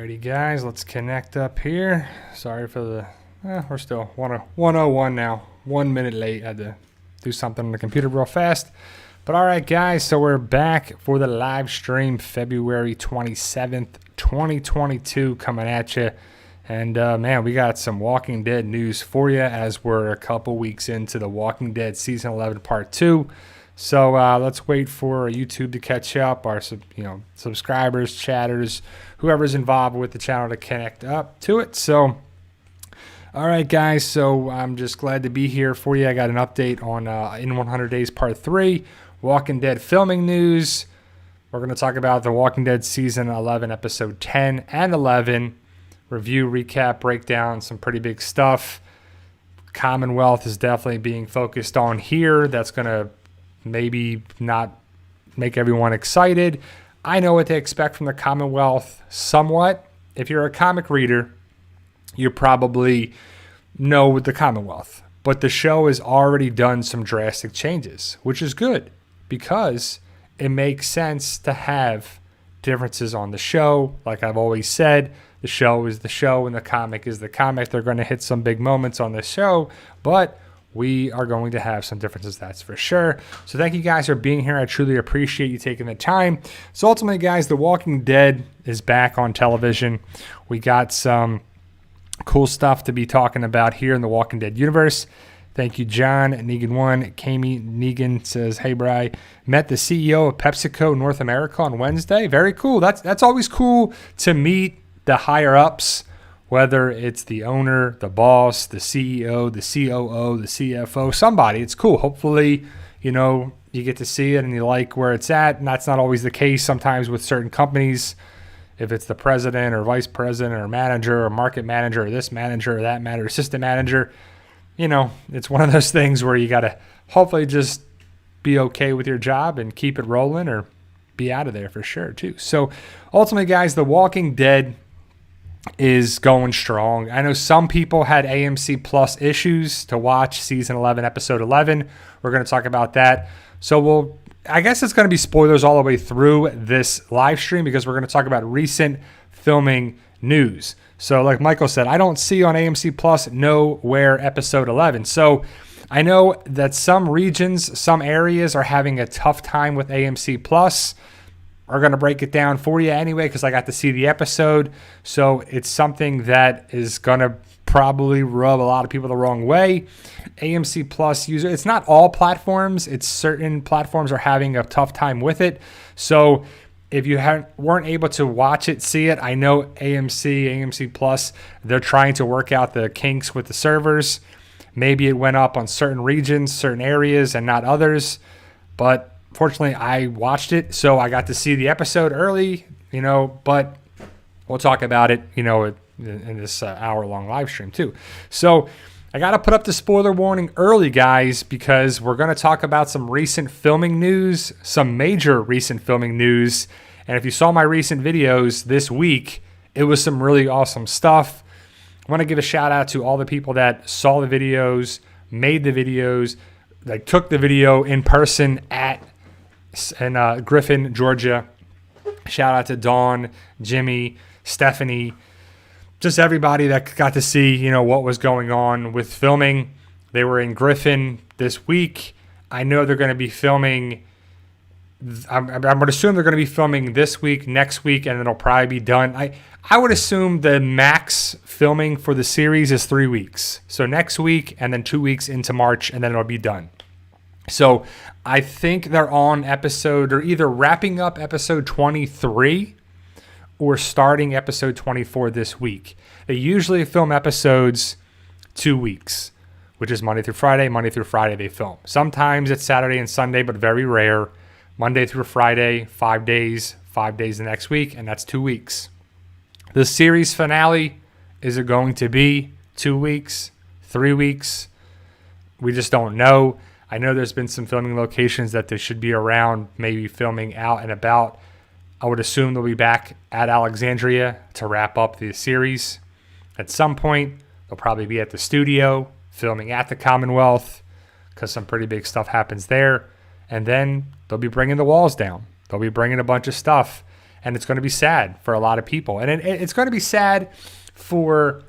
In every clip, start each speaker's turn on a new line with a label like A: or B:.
A: Alrighty, guys, let's connect up here. Sorry for the... we're still 101 now. 1 minute late. Had to do something on the computer real fast. But alright, guys, so we're back for the live stream February 27th, 2022 coming at you. And, man, we got some Walking Dead news for you as we're a couple weeks into the Walking Dead Season 11 Part 2. So let's wait for YouTube to catch up, our subscribers, chatters, whoever's involved with the channel to connect up to it. So, all right, guys, so I'm just glad to be here for you. I got an update on In 100 Days Part 3, Walking Dead filming news. We're going to talk about the Walking Dead Season 11, Episode 10 and 11. Review, recap, breakdown, some pretty big stuff. Commonwealth is definitely being focused on here. That's going to maybe not make everyone excited. I know what to expect from the Commonwealth somewhat. If you're a comic reader, you probably know the Commonwealth. But the show has already done some drastic changes, which is good because it makes sense to have differences on the show. Like I've always said, the show is the show and the comic is the comic. They're going to hit some big moments on this show, but we are going to have some differences, that's for sure. So thank you guys for being here. I truly appreciate you taking the time. So ultimately, guys, The Walking Dead is back on television. We got some cool stuff to be talking about here in the Walking Dead universe. Thank you, John. Negan1. Kami Negan says, hey, Bri. Met the CEO of PepsiCo North America on Wednesday. Very cool. That's always cool to meet the higher-ups. Whether it's the owner, the boss, the CEO, the COO, the CFO, somebody, it's cool. Hopefully, you get to see it and you like where it's at. And that's not always the case sometimes with certain companies. If it's the president or vice president or manager or market manager or this manager or that manager, assistant manager, it's one of those things where you got to hopefully just be okay with your job and keep it rolling or be out of there for sure too. So ultimately, guys, The Walking Dead is going strong. I know some people had AMC Plus issues to watch season 11, episode 11. We're going to talk about that. So I guess it's going to be spoilers all the way through this live stream because we're going to talk about recent filming news. So like Michael said, I don't see on AMC Plus nowhere episode 11. So I know that some regions, some areas are having a tough time with AMC Plus. Are going to break it down for you anyway because I got to see the episode. So it's something that is going to probably rub a lot of people the wrong way. AMC Plus user, it's not all platforms. It's certain platforms are having a tough time with it. So if you weren't able to watch it, see it, I know AMC Plus, they're trying to work out the kinks with the servers. Maybe it went up on certain regions, certain areas, and not others. But fortunately, I watched it, so I got to see the episode early, but we'll talk about it, in this hour-long live stream too. So I got to put up the spoiler warning early, guys, because we're going to talk about some recent filming news, some major recent filming news. And if you saw my recent videos this week, it was some really awesome stuff. I want to give a shout out to all the people that saw the videos, made the videos, that took the video in person in Griffin, Georgia. Shout out to Dawn, Jimmy, Stephanie, just everybody that got to see, what was going on with filming. They were in Griffin this week. I know they're going to be filming. I'm going to assume they're going to be filming this week, next week, and it'll probably be done. I would assume the max filming for the series is 3 weeks. So next week and then 2 weeks into March, and then it'll be done. So I think they're on they're either wrapping up episode 23 or starting episode 24 this week. They usually film episodes 2 weeks, which is Monday through Friday. Monday through Friday they film. Sometimes it's Saturday and Sunday, but very rare. Monday through Friday, 5 days, 5 days the next week, and that's 2 weeks. The series finale, is it going to be 2 weeks, 3 weeks? We just don't know. I know there's been some filming locations that they should be around, maybe filming out and about. I would assume they'll be back at Alexandria to wrap up the series. At some point, they'll probably be at the studio, filming at the Commonwealth, because some pretty big stuff happens there. And then they'll be bringing the walls down. They'll be bringing a bunch of stuff. and it's going to be sad for a lot of people. And it's going to be sad for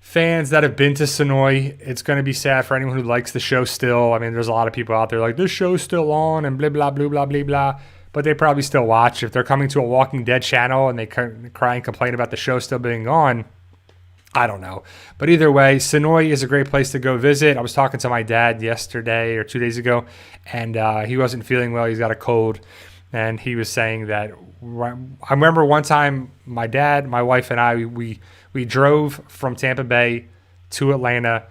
A: fans that have been to Sonoy. It's going to be sad for anyone who likes the show still. I mean, there's a lot of people out there like, this show's still on and blah, blah, blah, blah, blah, blah. But they probably still watch. If they're coming to a Walking Dead channel and they cry and complain about the show still being on, I don't know. But either way, Sonoy is a great place to go visit. I was talking to my dad yesterday or 2 days ago, and he wasn't feeling well. He's got a cold. And he was saying that, I remember one time my dad, my wife, and I, we drove from Tampa Bay to Atlanta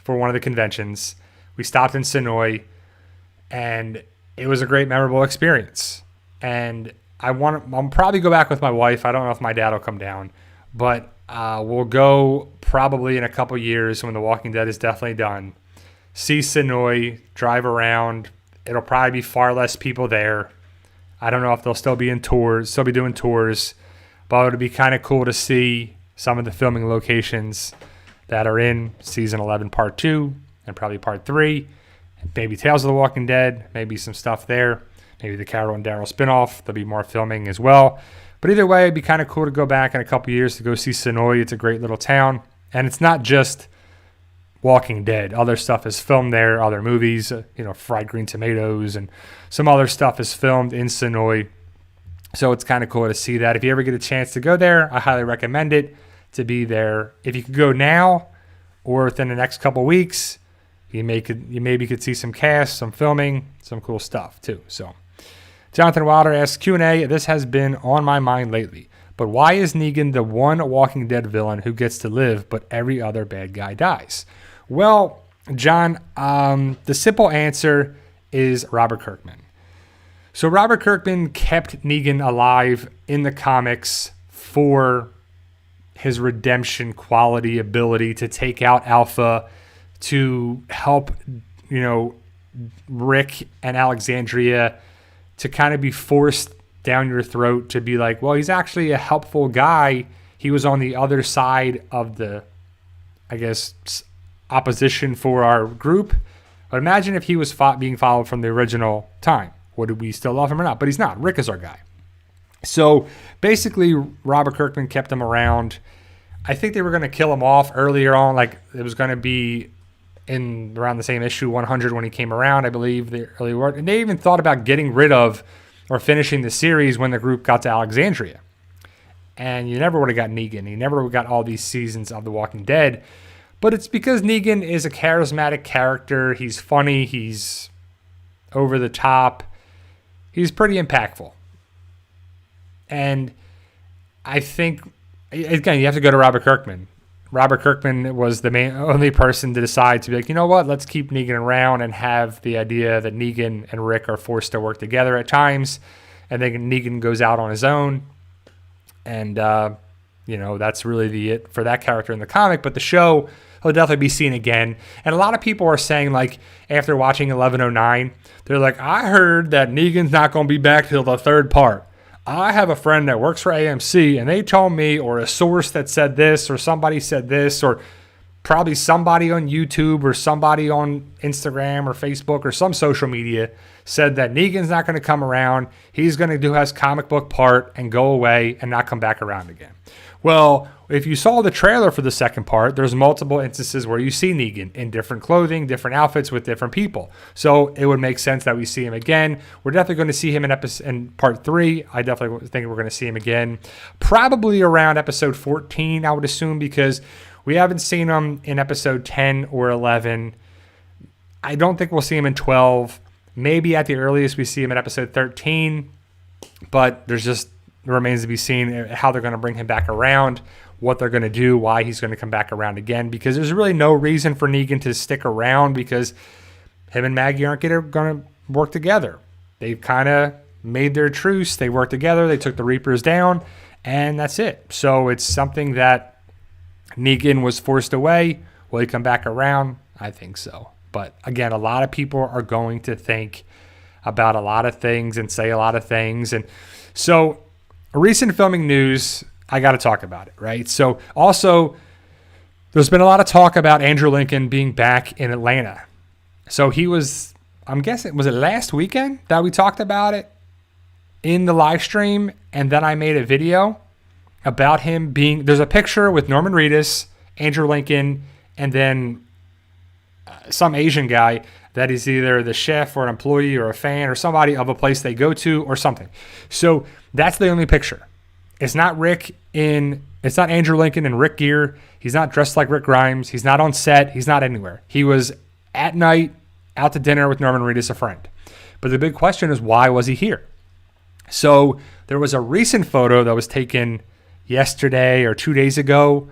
A: for one of the conventions. We stopped in Sonoy, and it was a great, memorable experience. And I'll probably go back with my wife. I don't know if my dad will come down, but we'll go probably in a couple years when The Walking Dead is definitely done. See Sonoy, drive around. It'll probably be far less people there. I don't know if they'll still be doing tours, but it'll be kind of cool to see some of the filming locations that are in season 11, part 2, and probably part 3. Maybe Tales of the Walking Dead, maybe some stuff there. Maybe the Carol and Daryl spinoff. There'll be more filming as well. But either way, it'd be kind of cool to go back in a couple years to go see Sonoy. It's a great little town. And it's not just Walking Dead. Other stuff is filmed there, other movies, Fried Green Tomatoes, and some other stuff is filmed in Sonoy. So it's kind of cool to see that. If you ever get a chance to go there, I highly recommend it to be there. If you could go now or within the next couple weeks, you maybe could see some cast, some filming, some cool stuff too. So Jonathan Wilder asks, Q&A, this has been on my mind lately, but why is Negan the one Walking Dead villain who gets to live, but every other bad guy dies? Well, John, the simple answer is Robert Kirkman. So Robert Kirkman kept Negan alive in the comics for his redemption quality, ability to take out Alpha, to help, Rick and Alexandria, to kind of be forced down your throat to be like, well, he's actually a helpful guy. He was on the other side of the, opposition for our group. But imagine if he was being followed from the original time. Would we still love him or not? But he's not. Rick is our guy. So basically, Robert Kirkman kept him around. I think they were going to kill him off earlier on. Like, it was going to be in around the same issue 100 when he came around, I believe, the early work. And they even thought about getting rid of or finishing the series when the group got to Alexandria. And you never would have got Negan. You never would have got all these seasons of The Walking Dead. But it's because Negan is a charismatic character. He's funny. He's over the top. He's pretty impactful. And I think, again, you have to go to Robert Kirkman. Robert Kirkman was the only person to decide to be like, you know what, let's keep Negan around and have the idea that Negan and Rick are forced to work together at times. And then Negan goes out on his own. And, that's really it for that character in the comic. But the show, he'll definitely be seen again. And a lot of people are saying, like, after watching 1109, they're like, I heard that Negan's not going to be back till the third part. I have a friend that works for AMC, and they told me, or a source that said this, or somebody said this, or probably somebody on YouTube or somebody on Instagram or Facebook or some social media said that Negan's not going to come around. He's going to do his comic book part and go away and not come back around again. Well, if you saw the trailer for the second part, there's multiple instances where you see Negan in different clothing, different outfits with different people. So it would make sense that we see him again. We're definitely going to see him in part 3. I definitely think we're going to see him again. Probably around episode 14, I would assume, because we haven't seen him in episode 10 or 11. I don't think we'll see him in 12. Maybe at the earliest we see him in episode 13. But it remains to be seen how they're going to bring him back around, what they're going to do, why he's going to come back around again, because there's really no reason for Negan to stick around because him and Maggie aren't going to work together. They've kind of made their truce. They worked together. They took the Reapers down, and that's it. So it's something that Negan was forced away. Will he come back around? I think so. But again, a lot of people are going to think about a lot of things and say a lot of things. And so recent filming news, I got to talk about it, right? So also, there's been a lot of talk about Andrew Lincoln being back in Atlanta. So he was, I'm guessing, was it last weekend that we talked about it? in the live stream, and then I made a video about him being, there's a picture with Norman Reedus, Andrew Lincoln, and then some Asian guy that is either the chef or an employee or a fan or somebody of a place they go to or something. So that's the only picture. It's not it's not Andrew Lincoln in Rick gear. He's not dressed like Rick Grimes. He's not on set. He's not anywhere. He was at night out to dinner with Norman Reedus, a friend. But the big question is, why was he here? So there was a recent photo that was taken yesterday or 2 days ago.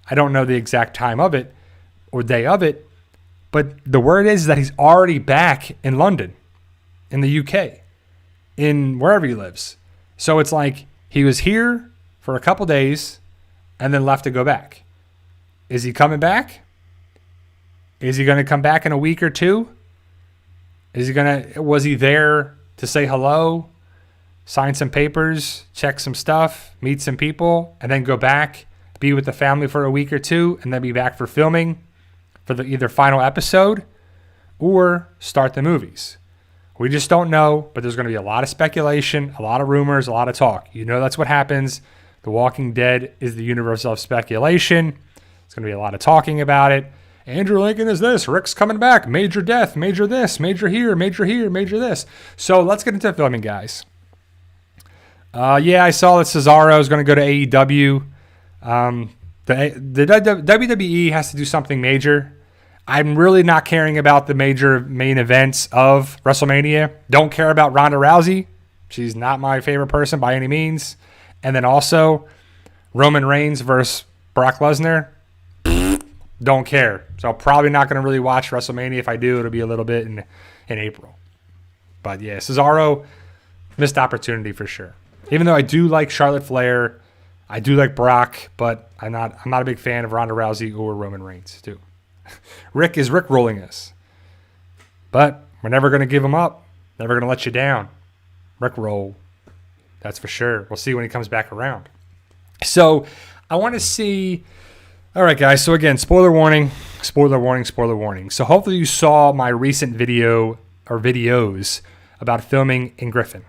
A: I don't know the exact time of it or day of it, but the word is that he's already back in London, in the UK, in wherever he lives. So it's like he was here for a couple days and then left to go back. Is he coming back? Is he going to come back in a week or two? Was he there to say hello, sign some papers, check some stuff, meet some people, and then go back, be with the family for a week or two, and then be back for filming for the either final episode or start the movies? We just don't know, but there's going to be a lot of speculation, a lot of rumors, a lot of talk. You know that's what happens. The Walking Dead is the universe of speculation. There's going to be a lot of talking about it. Andrew Lincoln is this. Rick's coming back. Major death. Major this. Major here. Major here. Major this. So let's get into filming, guys. I saw that Cesaro is going to go to AEW. The WWE has to do something major. I'm really not caring about the major main events of WrestleMania. Don't care about Ronda Rousey. She's not my favorite person by any means. And then also Roman Reigns versus Brock Lesnar. Don't care. So probably not going to really watch WrestleMania. If I do, it'll be a little bit in April. But yeah, Cesaro, missed opportunity for sure. Even though I do like Charlotte Flair, I do like Brock, but I'm not a big fan of Ronda Rousey or Roman Reigns too. Rick is Rick rolling us. But we're never going to give him up. Never going to let you down. Rick roll. That's for sure. We'll see when he comes back around. So I want to see. All right, guys. So again, spoiler warning, spoiler warning, spoiler warning. So hopefully you saw my recent video or videos about filming in Griffin.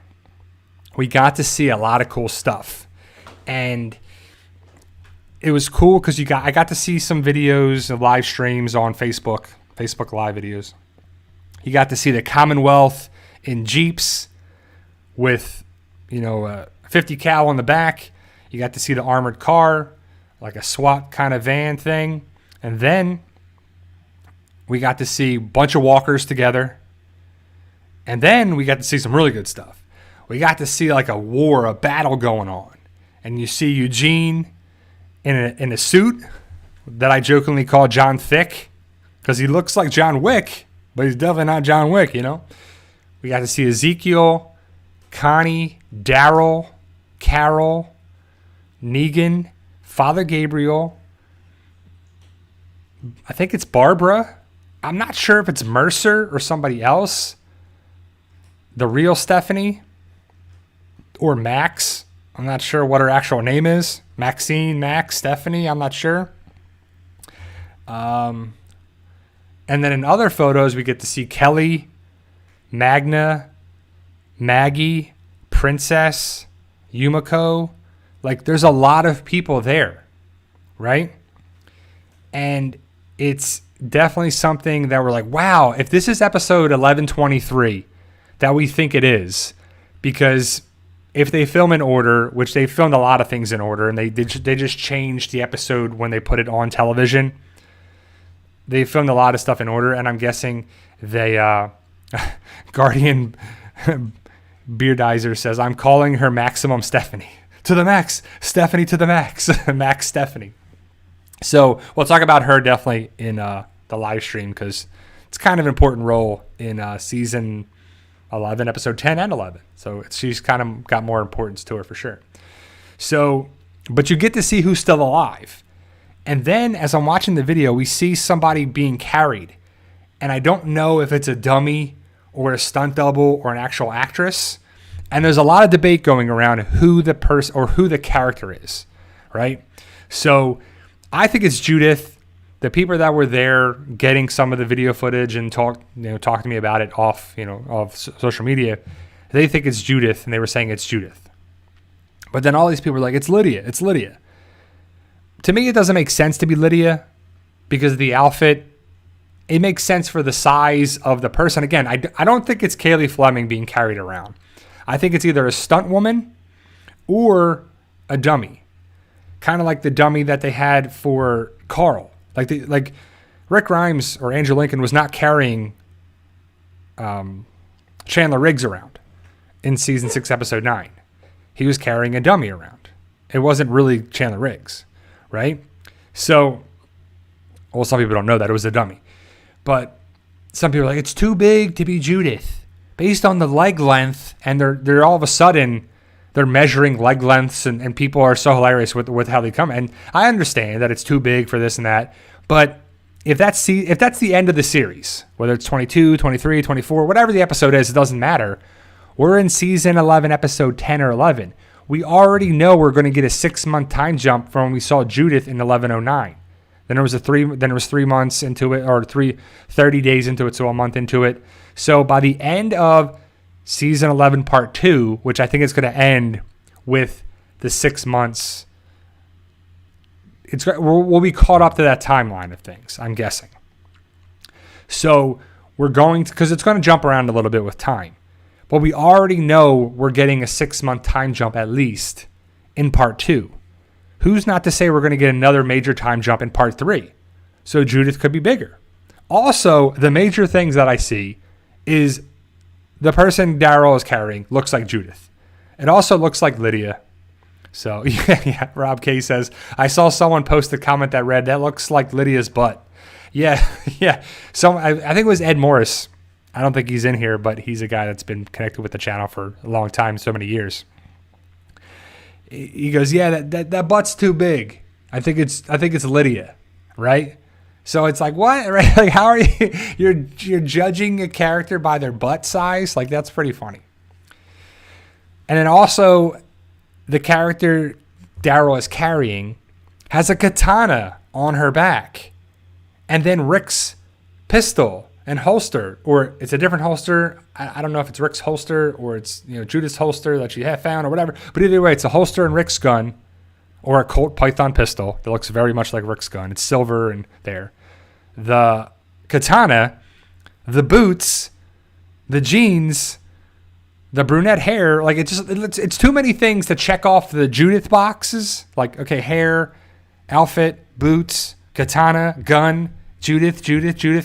A: We got to see a lot of cool stuff. And it was cool because I got to see some videos of live streams on Facebook Live videos. You got to see the Commonwealth in Jeeps with, 50 cal on the back. You got to see the armored car, like a SWAT kind of van thing. And then we got to see a bunch of walkers together. And then we got to see some really good stuff. We got to see like a battle going on. And you see Eugene in a suit that I jokingly call John Thick because he looks like John Wick, but he's definitely not John Wick, We got to see Ezekiel, Connie, Daryl, Carol, Negan, Father Gabriel. I think it's Barbara. I'm not sure if it's Mercer or somebody else. The real Stephanie or Max. I'm not sure what her actual name is. Maxine, Max, Stephanie, I'm not sure. And then in other photos, we get to see Kelly, Magna, Maggie, Princess, Yumiko. Like, there's a lot of people there, right? And it's definitely something that we're like, wow, if this is episode 1123, that we think it is, because if they film in order, which they filmed a lot of things in order, and they just changed the episode when they put it on television. They filmed a lot of stuff in order, and I'm guessing they Guardian Beardizer says, I'm calling her Maximum Stephanie. To the max. Stephanie to the max. Max Stephanie. So we'll talk about her definitely in the live stream because it's kind of an important role in season 11, episode 10 and 11. So she's kind of got more importance to her for sure. So, but you get to see who's still alive. And then as I'm watching the video, we see somebody being carried. And I don't know if it's a dummy or a stunt double or an actual actress. And there's a lot of debate going around who the person or who the character is, right? So I think it's Judith. The people that were there getting some of the video footage and talk to me about it off social media, They think it's Judith, and they were saying it's Judith. But then all these people are like, it's Lydia. It's Lydia. To me, it doesn't make sense to be Lydia because of the outfit. It makes sense for the size of the person. Again, I don't think it's Kaylee Fleming being carried around. I think it's either a stunt woman or a dummy. Kind of like the dummy that they had for Carl. Like Rick Grimes or Andrew Lincoln was not carrying Chandler Riggs around in season 6, episode 9. He was carrying a dummy around. It wasn't really Chandler Riggs, right? So, well, some people don't know that it was a dummy. But some people are like, it's too big to be Judith. Based on the leg length, and they're all of a sudden, they're measuring leg lengths, and people are so hilarious with how they come. And I understand that it's too big for this and that. But if that's the end of the series, whether it's 22, 23, 24, whatever the episode is, it doesn't matter. We're in season 11, episode 10 or 11. We already know we're going to get a 6-month time jump from when we saw Judith in 1109. Then there was 3 months into it, or 30 days into it, so a month into it. So by the end of season 11, part 2, which I think is going to end with the 6 months, we'll be caught up to that timeline of things, I'm guessing. So we're going to, because it's going to jump around a little bit with time. But we already know we're getting a 6-month time jump at least in part 2. Who's not to say we're going to get another major time jump in part 3? So Judith could be bigger. Also, the major things that I see is the person Daryl is carrying looks like Judith. It also looks like Lydia. So, yeah, Rob K says, I saw someone post a comment that read, that looks like Lydia's butt. Yeah, yeah. So I think it was Ed Morris. I don't think he's in here, but he's a guy that's been connected with the channel for a long time, so many years. He goes, yeah, that butt's too big. I think it's Lydia, right? So it's like, what? Right? Like, how are you? You're judging a character by their butt size? Like, that's pretty funny. And then also, the character Daryl is carrying has a katana on her back, and then Rick's pistol and holster, or it's a different holster. I don't know if it's Rick's holster or it's Judith's holster that she had found or whatever. But either way, it's a holster and Rick's gun, or a Colt Python pistol that looks very much like Rick's gun. It's silver and there. The katana, the boots, the jeans, the brunette hair. Like it's too many things to check off the Judith boxes. Like, okay, hair, outfit, boots, katana, gun. Judith,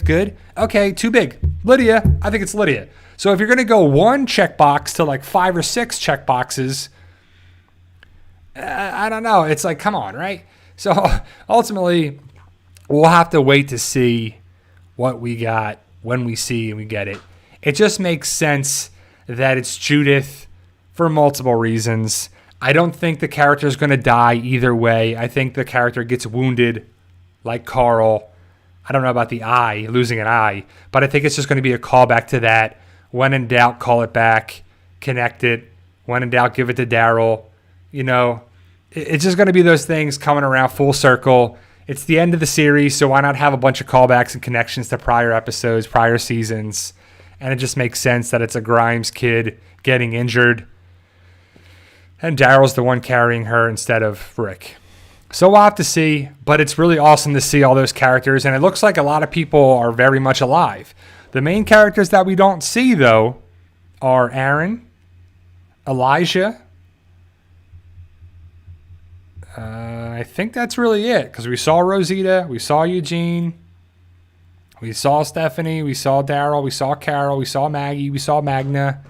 A: good. Okay, too big. Lydia, I think it's Lydia. So if you're going to go one checkbox to like 5 or 6 checkboxes, I don't know. It's like, come on, right? So ultimately, we'll have to wait to see what we got when we see and we get it. It just makes sense that it's Judith for multiple reasons. I don't think the character is going to die either way. I think the character gets wounded like Carl. I don't know about the eye, losing an eye, but I think it's just going to be a callback to that. When in doubt, call it back, connect it. When in doubt, give it to Daryl. It's just going to be those things coming around full circle. It's the end of the series, so why not have a bunch of callbacks and connections to prior episodes, prior seasons? And it just makes sense that it's a Grimes kid getting injured, and Daryl's the one carrying her instead of Rick. So we'll have to see, but it's really awesome to see all those characters, and it looks like a lot of people are very much alive. The main characters that we don't see, though, are Aaron, Elijah. I think that's really it, because we saw Rosita, we saw Eugene, we saw Stephanie, we saw Daryl, we saw Carol, we saw Maggie, we saw Magna.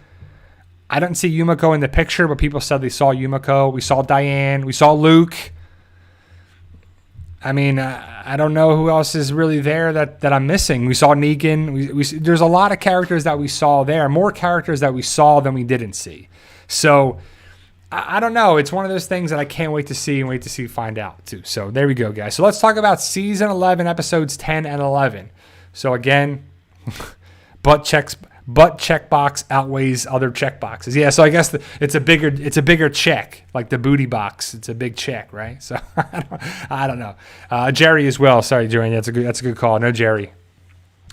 A: I didn't see Yumiko in the picture, but people said they saw Yumiko. We saw Diane, we saw Luke. I mean, I don't know who else is really there that I'm missing. We saw Negan. There's a lot of characters that we saw there, more characters that we saw than we didn't see. So, I don't know. It's one of those things that I can't wait to see and find out, too. So, there we go, guys. So, let's talk about Season 11, Episodes 10 and 11. So, again, butt checkbox outweighs other checkboxes. Yeah, so I guess it's a bigger check, like the booty box. It's a big check, right? So I don't know. Jerry as well. Sorry, Jerry. That's a good call. No Jerry.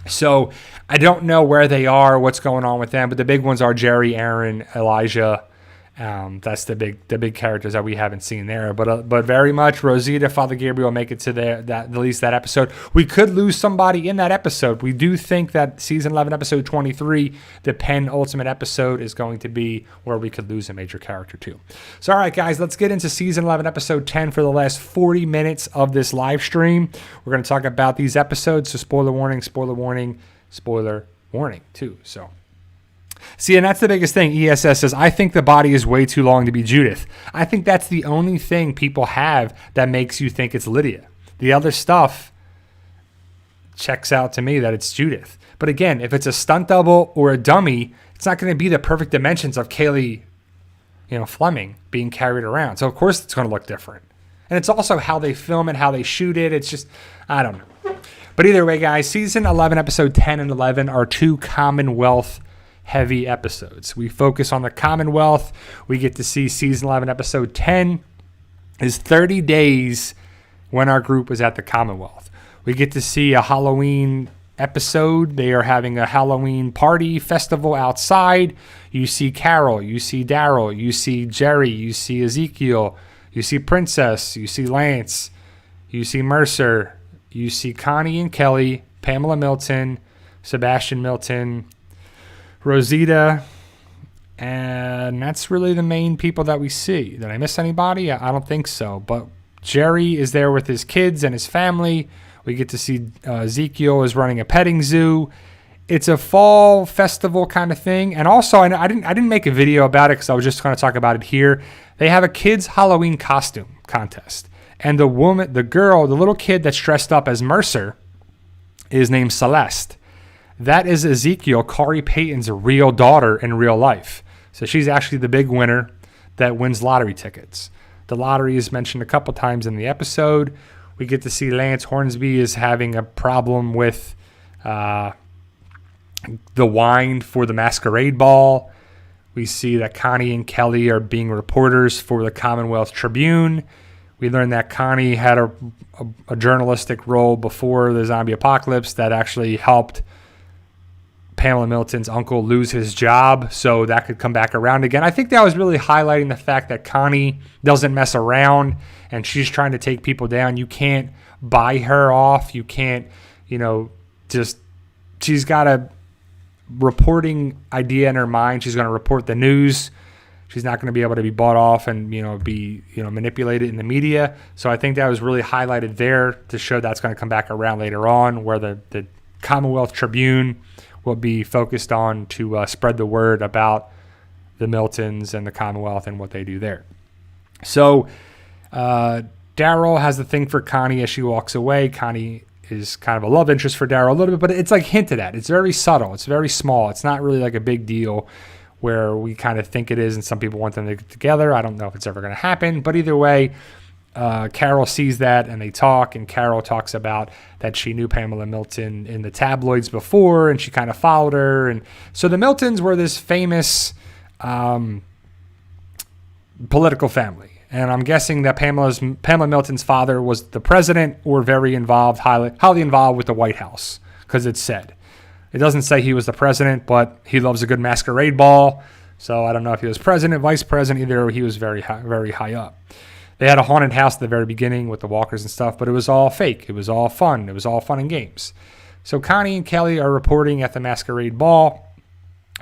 A: So I don't know where they are, what's going on with them, but the big ones are Jerry, Aaron, Elijah. That's the big characters that we haven't seen there, but very much Rosita, Father Gabriel make it to at least that episode. We could lose somebody in that episode. We do think that season 11, episode 23, the penultimate episode, is going to be where we could lose a major character too. So all right, guys, let's get into season 11, episode 10 for the last 40 minutes of this live stream. We're going to talk about these episodes. So spoiler warning too. So. See, and that's the biggest thing. ESS says, I think the body is way too long to be Judith. I think that's the only thing people have that makes you think it's Lydia. The other stuff checks out to me that it's Judith. But again, if it's a stunt double or a dummy, it's not going to be the perfect dimensions of Kaylee, Fleming being carried around. So of course it's going to look different. And it's also how they film it, how they shoot it. It's just, I don't know. But either way, guys, season 11, episode 10 and 11 are two Commonwealth heavy episodes. We focus on the Commonwealth. We get to see season 11, episode 10 is 30 days when our group was at the Commonwealth. We get to see a Halloween episode. They are having a Halloween party festival outside. You see Carol, you see Daryl, you see Jerry, you see Ezekiel, you see Princess, you see Lance, you see Mercer, you see Connie and Kelly, Pamela Milton, Sebastian Milton, Rosita, and that's really the main people that we see. Did I miss anybody? I don't think so. But Jerry is there with his kids and his family. We get to see Ezekiel is running a petting zoo. It's a fall festival kind of thing. And also, I didn't make a video about it because I was just going to talk about it here. They have a kids' Halloween costume contest. And the little kid that's dressed up as Mercer is named Celeste. That is Ezekiel, Corey Payton's real daughter in real life. So she's actually the big winner that wins lottery tickets. The lottery is mentioned a couple times in the episode. We get to see Lance Hornsby is having a problem with the wine for the masquerade ball. We see that Connie and Kelly are being reporters for the Commonwealth Tribune. We learned that Connie had a journalistic role before the zombie apocalypse that actually helped Pamela Milton's uncle lose his job, so that could come back around again. I think that was really highlighting the fact that Connie doesn't mess around and she's trying to take people down. You can't buy her off. You can't, she's got a reporting idea in her mind. She's going to report the news. She's not going to be able to be bought off and, be manipulated in the media. So I think that was really highlighted there to show that's going to come back around later on, where the Commonwealth Tribune will be focused on to spread the word about the Miltons and the Commonwealth and what they do there. So Daryl has the thing for Connie as she walks away. Connie is kind of a love interest for Daryl a little bit, but it's like hinted at. It's very subtle. It's very small. It's not really like a big deal where we kind of think it is, and some people want them to get together. I don't know if it's ever going to happen, but either way, Carol sees that and they talk, and Carol talks about that she knew Pamela Milton in the tabloids before and she kind of followed her. And so the Miltons were this famous political family. And I'm guessing that Pamela Milton's father was the president or very involved, highly involved with the White House, because it's said. It doesn't say he was the president, but he loves a good masquerade ball. So I don't know if he was president, vice president, either he was very high up. They had a haunted house at the very beginning with the walkers and stuff, but it was all fake. It was all fun. It was all fun and games. So Connie and Kelly are reporting at the masquerade ball.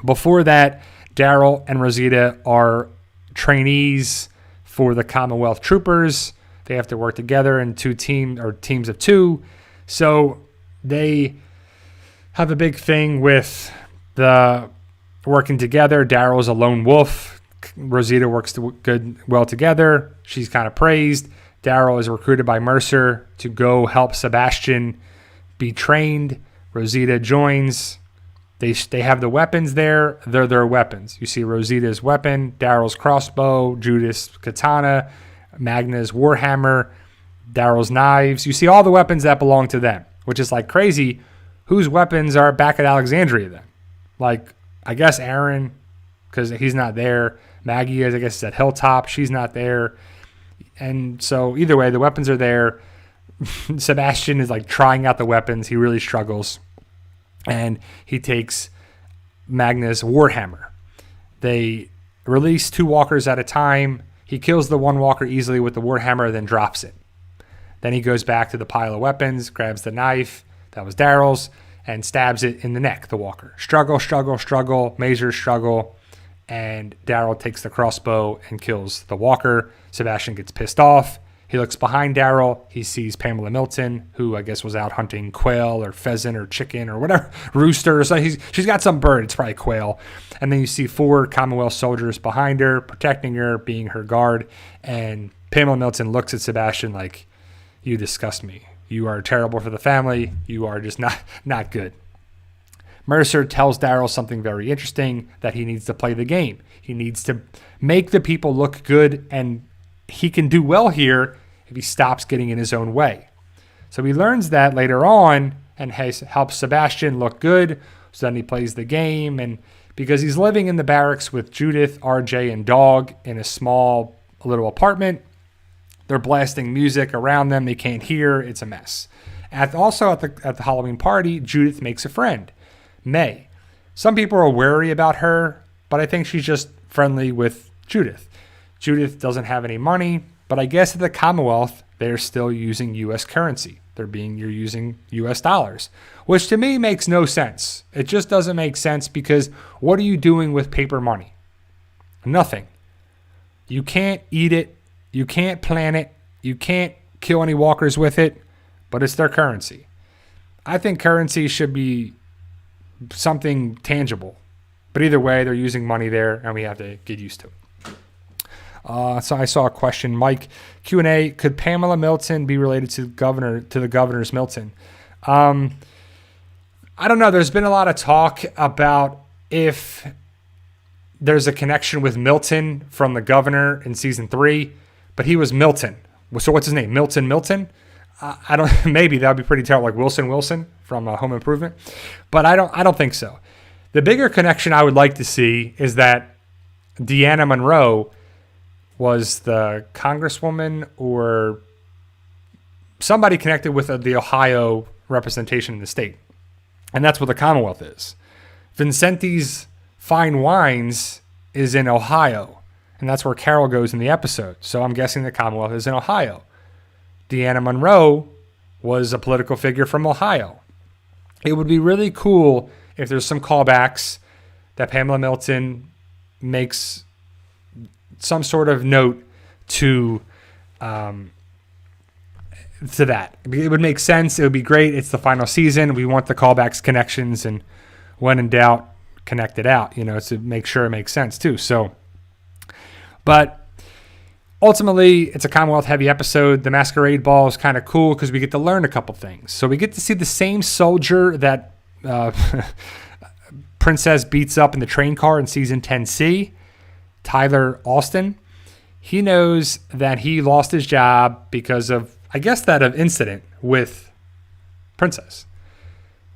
A: Before that, Daryl and Rosita are trainees for the Commonwealth troopers. They have to work together in teams of two. So they have a big thing with the working together. Daryl's a lone wolf. Rosita works well together. She's kind of praised. Daryl is recruited by Mercer to go help Sebastian be trained. Rosita joins. They have the weapons there. They're their weapons. You see Rosita's weapon, Daryl's crossbow, Judith's katana, Magna's warhammer, Daryl's knives. You see all the weapons that belong to them, which is like crazy. Whose weapons are back at Alexandria then? Like, I guess Aaron, because he's not there. Maggie is, I guess, at Hilltop. She's not there. And so either way, the weapons are there. Sebastian is like trying out the weapons. He really struggles. and he takes Magna's warhammer. They release 2 walkers at a time. He kills the 1 walker easily with the warhammer, then drops it. Then he goes back to the pile of weapons, grabs the knife, that was Daryl's, and stabs it in the neck, the walker. Struggle, major struggle, and Daryl takes the crossbow and kills the walker. Sebastian gets pissed off. He looks behind Daryl. He sees Pamela Milton, who I guess was out hunting quail or pheasant or chicken or whatever, rooster or something. She's got some bird. It's probably quail. And then you see 4 Commonwealth soldiers behind her, protecting her, being her guard. And Pamela Milton looks at Sebastian like, you disgust me. You are terrible for the family. You are just not good. Mercer tells Daryl something very interesting, that he needs to play the game. He needs to make the people look good, and he can do well here if he stops getting in his own way. So he learns that later on and helps Sebastian look good. So then he plays the game, and because he's living in the barracks with Judith, RJ, and Dog in a small little apartment, they're blasting music around them. They can't hear. It's a mess. Also at the Halloween party, Judith makes a friend, May. Some people are wary about her, but I think she's just friendly with Judith. Judith doesn't have any money, but I guess at the Commonwealth, they're still using U.S. currency. You're using U.S. dollars, which to me makes no sense. It just doesn't make sense, because what are you doing with paper money? Nothing. You can't eat it. You can't plan it. You can't kill any walkers with it, but it's their currency. I think currency should be something tangible. But either way, they're using money there, and we have to get used to it. So I saw a question, Mike, Q&A, could Pamela Milton be related to the governor's Milton? I don't know. There's been a lot of talk about if there's a connection with Milton from the governor in season 3, but he was Milton. So what's his name? Milton? I don't. Maybe that would be pretty terrible, like Wilson from Home Improvement. But I don't think so. The bigger connection I would like to see is that Deanna Monroe was the congresswoman or somebody connected with the Ohio representation in the state. And that's what the Commonwealth is. Vincenti's Fine Wines is in Ohio, and that's where Carol goes in the episode. So I'm guessing the Commonwealth is in Ohio. Deanna Monroe was a political figure from Ohio. It would be really cool if there's some callbacks that Pamela Milton makes some sort of note to that. It would make sense. It would be great. It's the final season. We want the callbacks, connections, and when in doubt, connect it out, to make sure it makes sense too. So, but ultimately, it's a Commonwealth heavy episode. The Masquerade Ball is kind of cool because we get to learn a couple things. So we get to see the same soldier that Princess beats up in the train car in season 10C, Tyler Austin. He knows that he lost his job because of, I guess, that incident with Princess.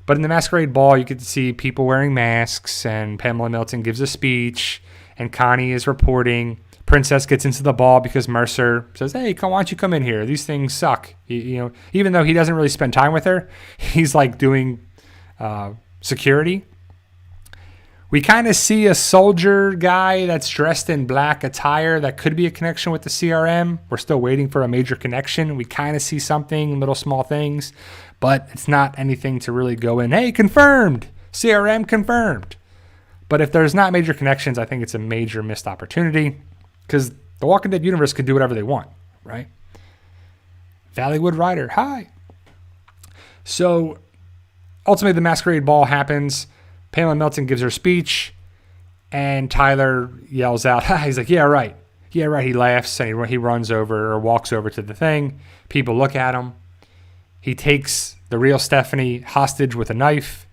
A: But in the Masquerade Ball, you get to see people wearing masks, and Pamela Milton gives a speech, and Connie is reporting. Princess gets into the ball because Mercer says, hey, why don't you come in here? These things suck. Even though he doesn't really spend time with her, he's like doing security. We kind of see a soldier guy that's dressed in black attire that could be a connection with the CRM. We're still waiting for a major connection. We kind of see something, little small things, but it's not anything to really go in, hey, confirmed, CRM confirmed. But if there's not major connections, I think it's a major missed opportunity because the Walking Dead universe could do whatever they want, right? Valleywood Rider, hi. So ultimately the Masquerade Ball happens. Pamela Milton gives her speech, and Tyler yells out, he's like, yeah, right. He laughs, and he runs over or walks over to the thing. People look at him. He takes the real Stephanie hostage with a knife,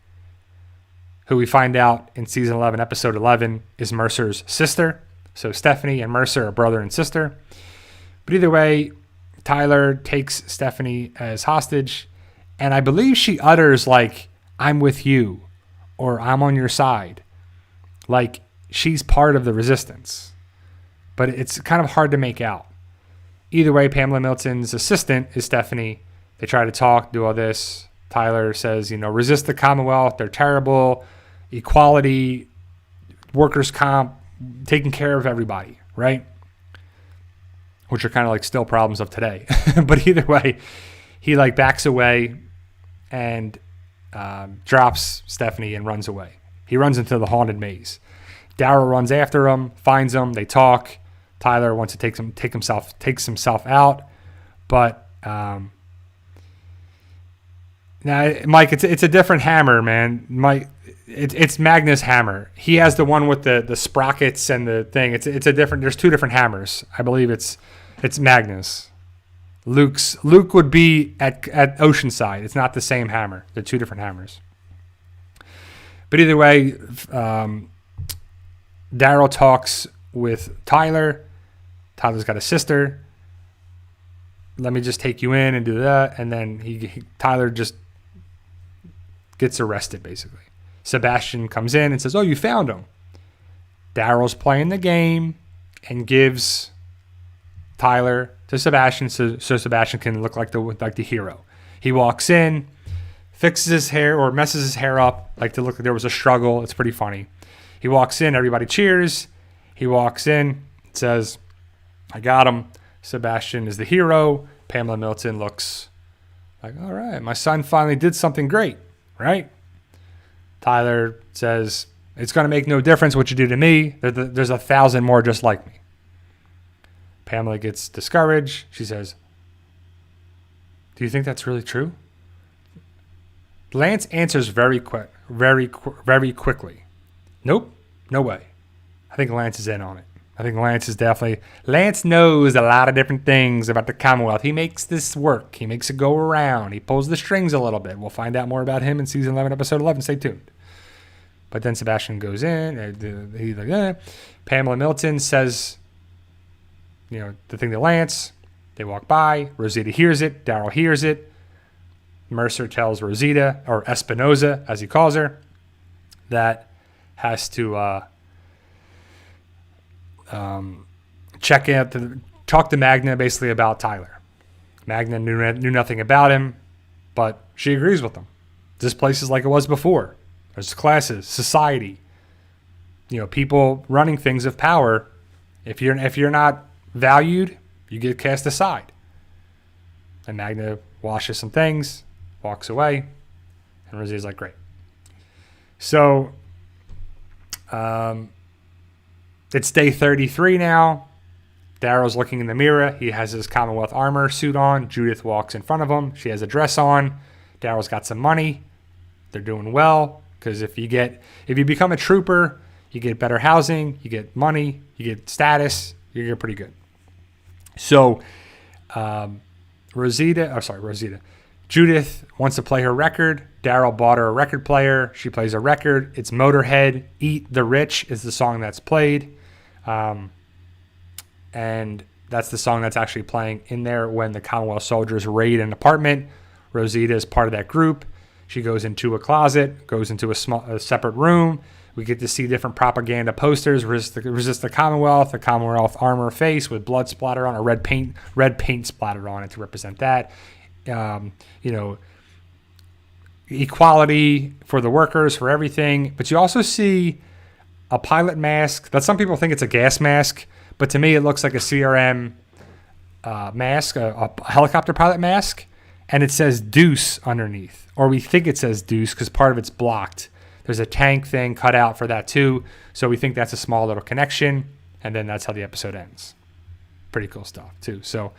A: who we find out in season 11, episode 11, is Mercer's sister. So Stephanie and Mercer are brother and sister. But either way, Tyler takes Stephanie as hostage, and I believe she utters like, I'm with you, or I'm on your side. Like she's part of the resistance. But it's kind of hard to make out. Either way, Pamela Milton's assistant is Stephanie. They try to talk, do all this. Tyler says, resist the Commonwealth. They're terrible. Equality, workers' comp, taking care of everybody, right? Which are kind of like still problems of today. But either way, he like backs away and drops Stephanie and runs away. He runs into the haunted maze. Daryl runs after him, finds him. They talk. Tyler wants to takes himself out, but now, Mike, it's a different hammer, man. Mike, it's Magnus' hammer. He has the one with the sprockets and the thing. It's a different. There's two different hammers. I believe it's Magnus. Luke would be at Oceanside. It's not the same hammer. They're two different hammers. But either way, Daryl talks with Tyler. Tyler's got a sister. Let me just take you in and do that. And then Tyler just gets arrested, basically. Sebastian comes in and says, oh, you found him. Daryl's playing the game and gives Tyler to Sebastian so Sebastian can look like the hero. He walks in, fixes his hair or messes his hair up like to look like there was a struggle. It's pretty funny. He walks in, everybody cheers. He walks in, says, I got him. Sebastian is the hero. Pamela Milton looks like, all right, my son finally did something great, right? Tyler says, it's going to make no difference what you do to me. There's 1,000 more just like me. Pamela gets discouraged. She says, do you think that's really true? Lance answers very quickly. Nope, no way. I think Lance is in on it. I think Lance knows a lot of different things about the Commonwealth. He makes this work. He makes it go around. He pulls the strings a little bit. We'll find out more about him in season 11, episode 11. Stay tuned. But then Sebastian goes in. He's like, eh. Pamela Milton says, the thing to Lance. They walk by. Rosita hears it. Daryl hears it. Mercer tells Rosita, or Espinoza, as he calls her, that has to talk to Magna basically about Tyler. Magna knew nothing about him, but she agrees with him. This place is like it was before. There's classes, society, people running things of power. If you're not valued, you get cast aside. And Magna washes some things, walks away, and Rosita's like, great. So, it's day 33 now. Daryl's looking in the mirror. He has his Commonwealth armor suit on. Judith walks in front of him. She has a dress on. Daryl's got some money. They're doing well because if you become a trooper, you get better housing, you get money, you get status. You're pretty good. So, Judith wants to play her record. Daryl bought her a record player. She plays a record. It's Motorhead. Eat the Rich is the song that's played. And that's the song that's actually playing in there when the Commonwealth soldiers raid an apartment. Rosita is part of that group. She goes into a closet, goes into a separate room. We get to see different propaganda posters. Resist the Commonwealth armor face with blood splatter on, or red paint splattered on it to represent that. Equality for the workers, for everything. But you also see a pilot mask that some people think it's a gas mask, but to me it looks like a CRM mask, a helicopter pilot mask, and it says Deuce underneath, or we think it says Deuce because part of it's blocked. There's a tank thing cut out for that too, so we think that's a small little connection, and then that's how the episode ends. Pretty cool stuff too. So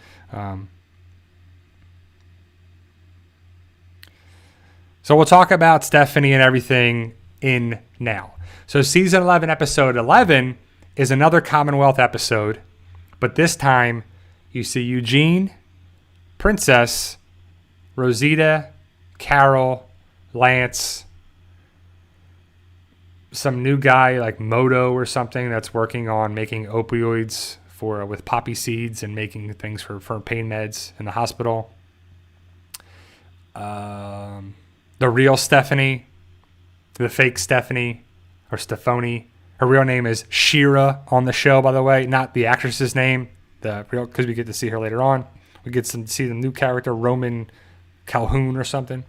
A: we'll talk about Stephanie and everything in now. So season 11, episode 11 is another Commonwealth episode, but this time you see Eugene, Princess, Rosita, Carol, Lance, some new guy like Moto or something that's working on making opioids with poppy seeds and making things for pain meds in the hospital. The real Stephanie, the fake Stephanie, or Stephanie. Her real name is Shira on the show, by the way, not the actress's name. The real, because we get to see her later on. We get to see the new character, Roman Calhoun or something.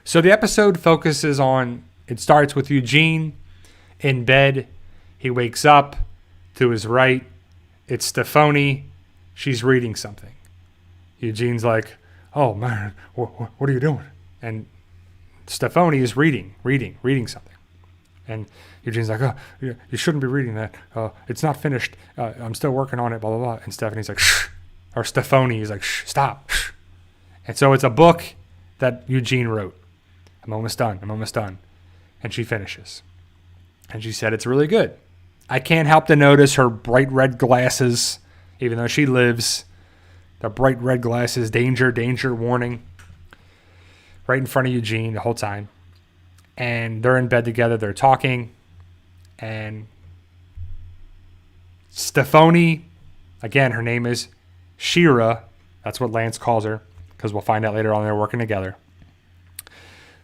A: So the episode focuses on, it starts with Eugene in bed. He wakes up. To his right, it's Stephanie. She's reading something. Eugene's like, oh man, what are you doing? And Stephanie is reading something. And Eugene's like, oh, you shouldn't be reading that. It's not finished. I'm still working on it, blah, blah, blah. And Stephanie's like, shh. Or Stephanie is like, shh, stop. Shh. And so it's a book that Eugene wrote. I'm almost done. And she finishes. And she said, it's really good. I can't help to notice her bright red glasses, even though she lives. The bright red glasses, danger, warning. Right in front of Eugene the whole time. And they're in bed together. They're talking. And Stephanie, again, her name is Shira. That's what Lance calls her, because we'll find out later on they're working together.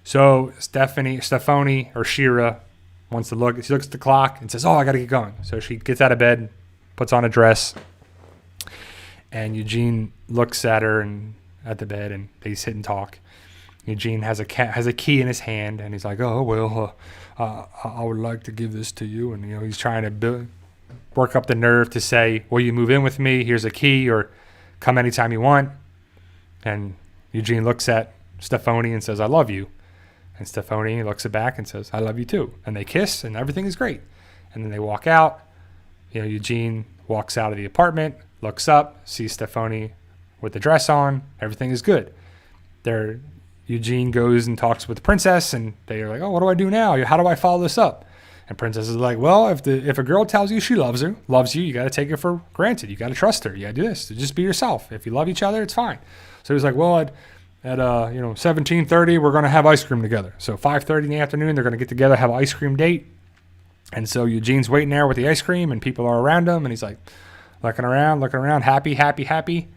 A: So Stephanie or Shira wants to look. She looks at the clock and says, oh, I got to get going. So she gets out of bed, puts on a dress. And Eugene looks at her and at the bed, and they sit and talk. Eugene has a key in his hand, and he's like, oh, well, I would like to give this to you. And, he's trying to work up the nerve to say, will you move in with me? Here's a key, or come anytime you want. And Eugene looks at Stephanie and says, I love you. And Stephanie looks it back and says, I love you too. And they kiss, and everything is great. And then they walk out. Eugene walks out of the apartment, looks up, sees Stephanie with the dress on. Everything is good. Eugene goes and talks with the princess, and they're like, oh, what do I do now? How do I follow this up? And princess is like, well, if a girl tells you she loves you, you got to take it for granted. You got to trust her. You got to do this. Just be yourself. If you love each other, it's fine. So he's like, well, at 17:30, we're going to have ice cream together. So 5:30 in the afternoon, they're going to get together, have an ice cream date. And so Eugene's waiting there with the ice cream, and people are around him, and he's like looking around, happy.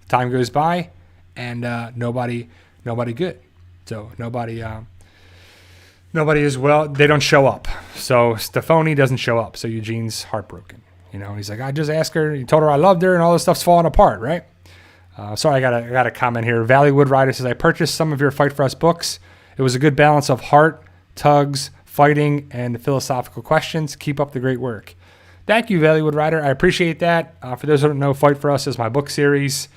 A: Time goes by, and nobody good. So nobody is well. They don't show up. So Stephanie doesn't show up. So Eugene's heartbroken. He's like, I just asked her. You told her I loved her, and all this stuff's falling apart, right? Sorry, I got a comment here. Valleywood Rider says, I purchased some of your Fight For Us books. It was a good balance of heart, tugs, fighting, and philosophical questions. Keep up the great work. Thank you, Valleywood Rider. I appreciate that. For those who don't know, Fight For Us is my book series.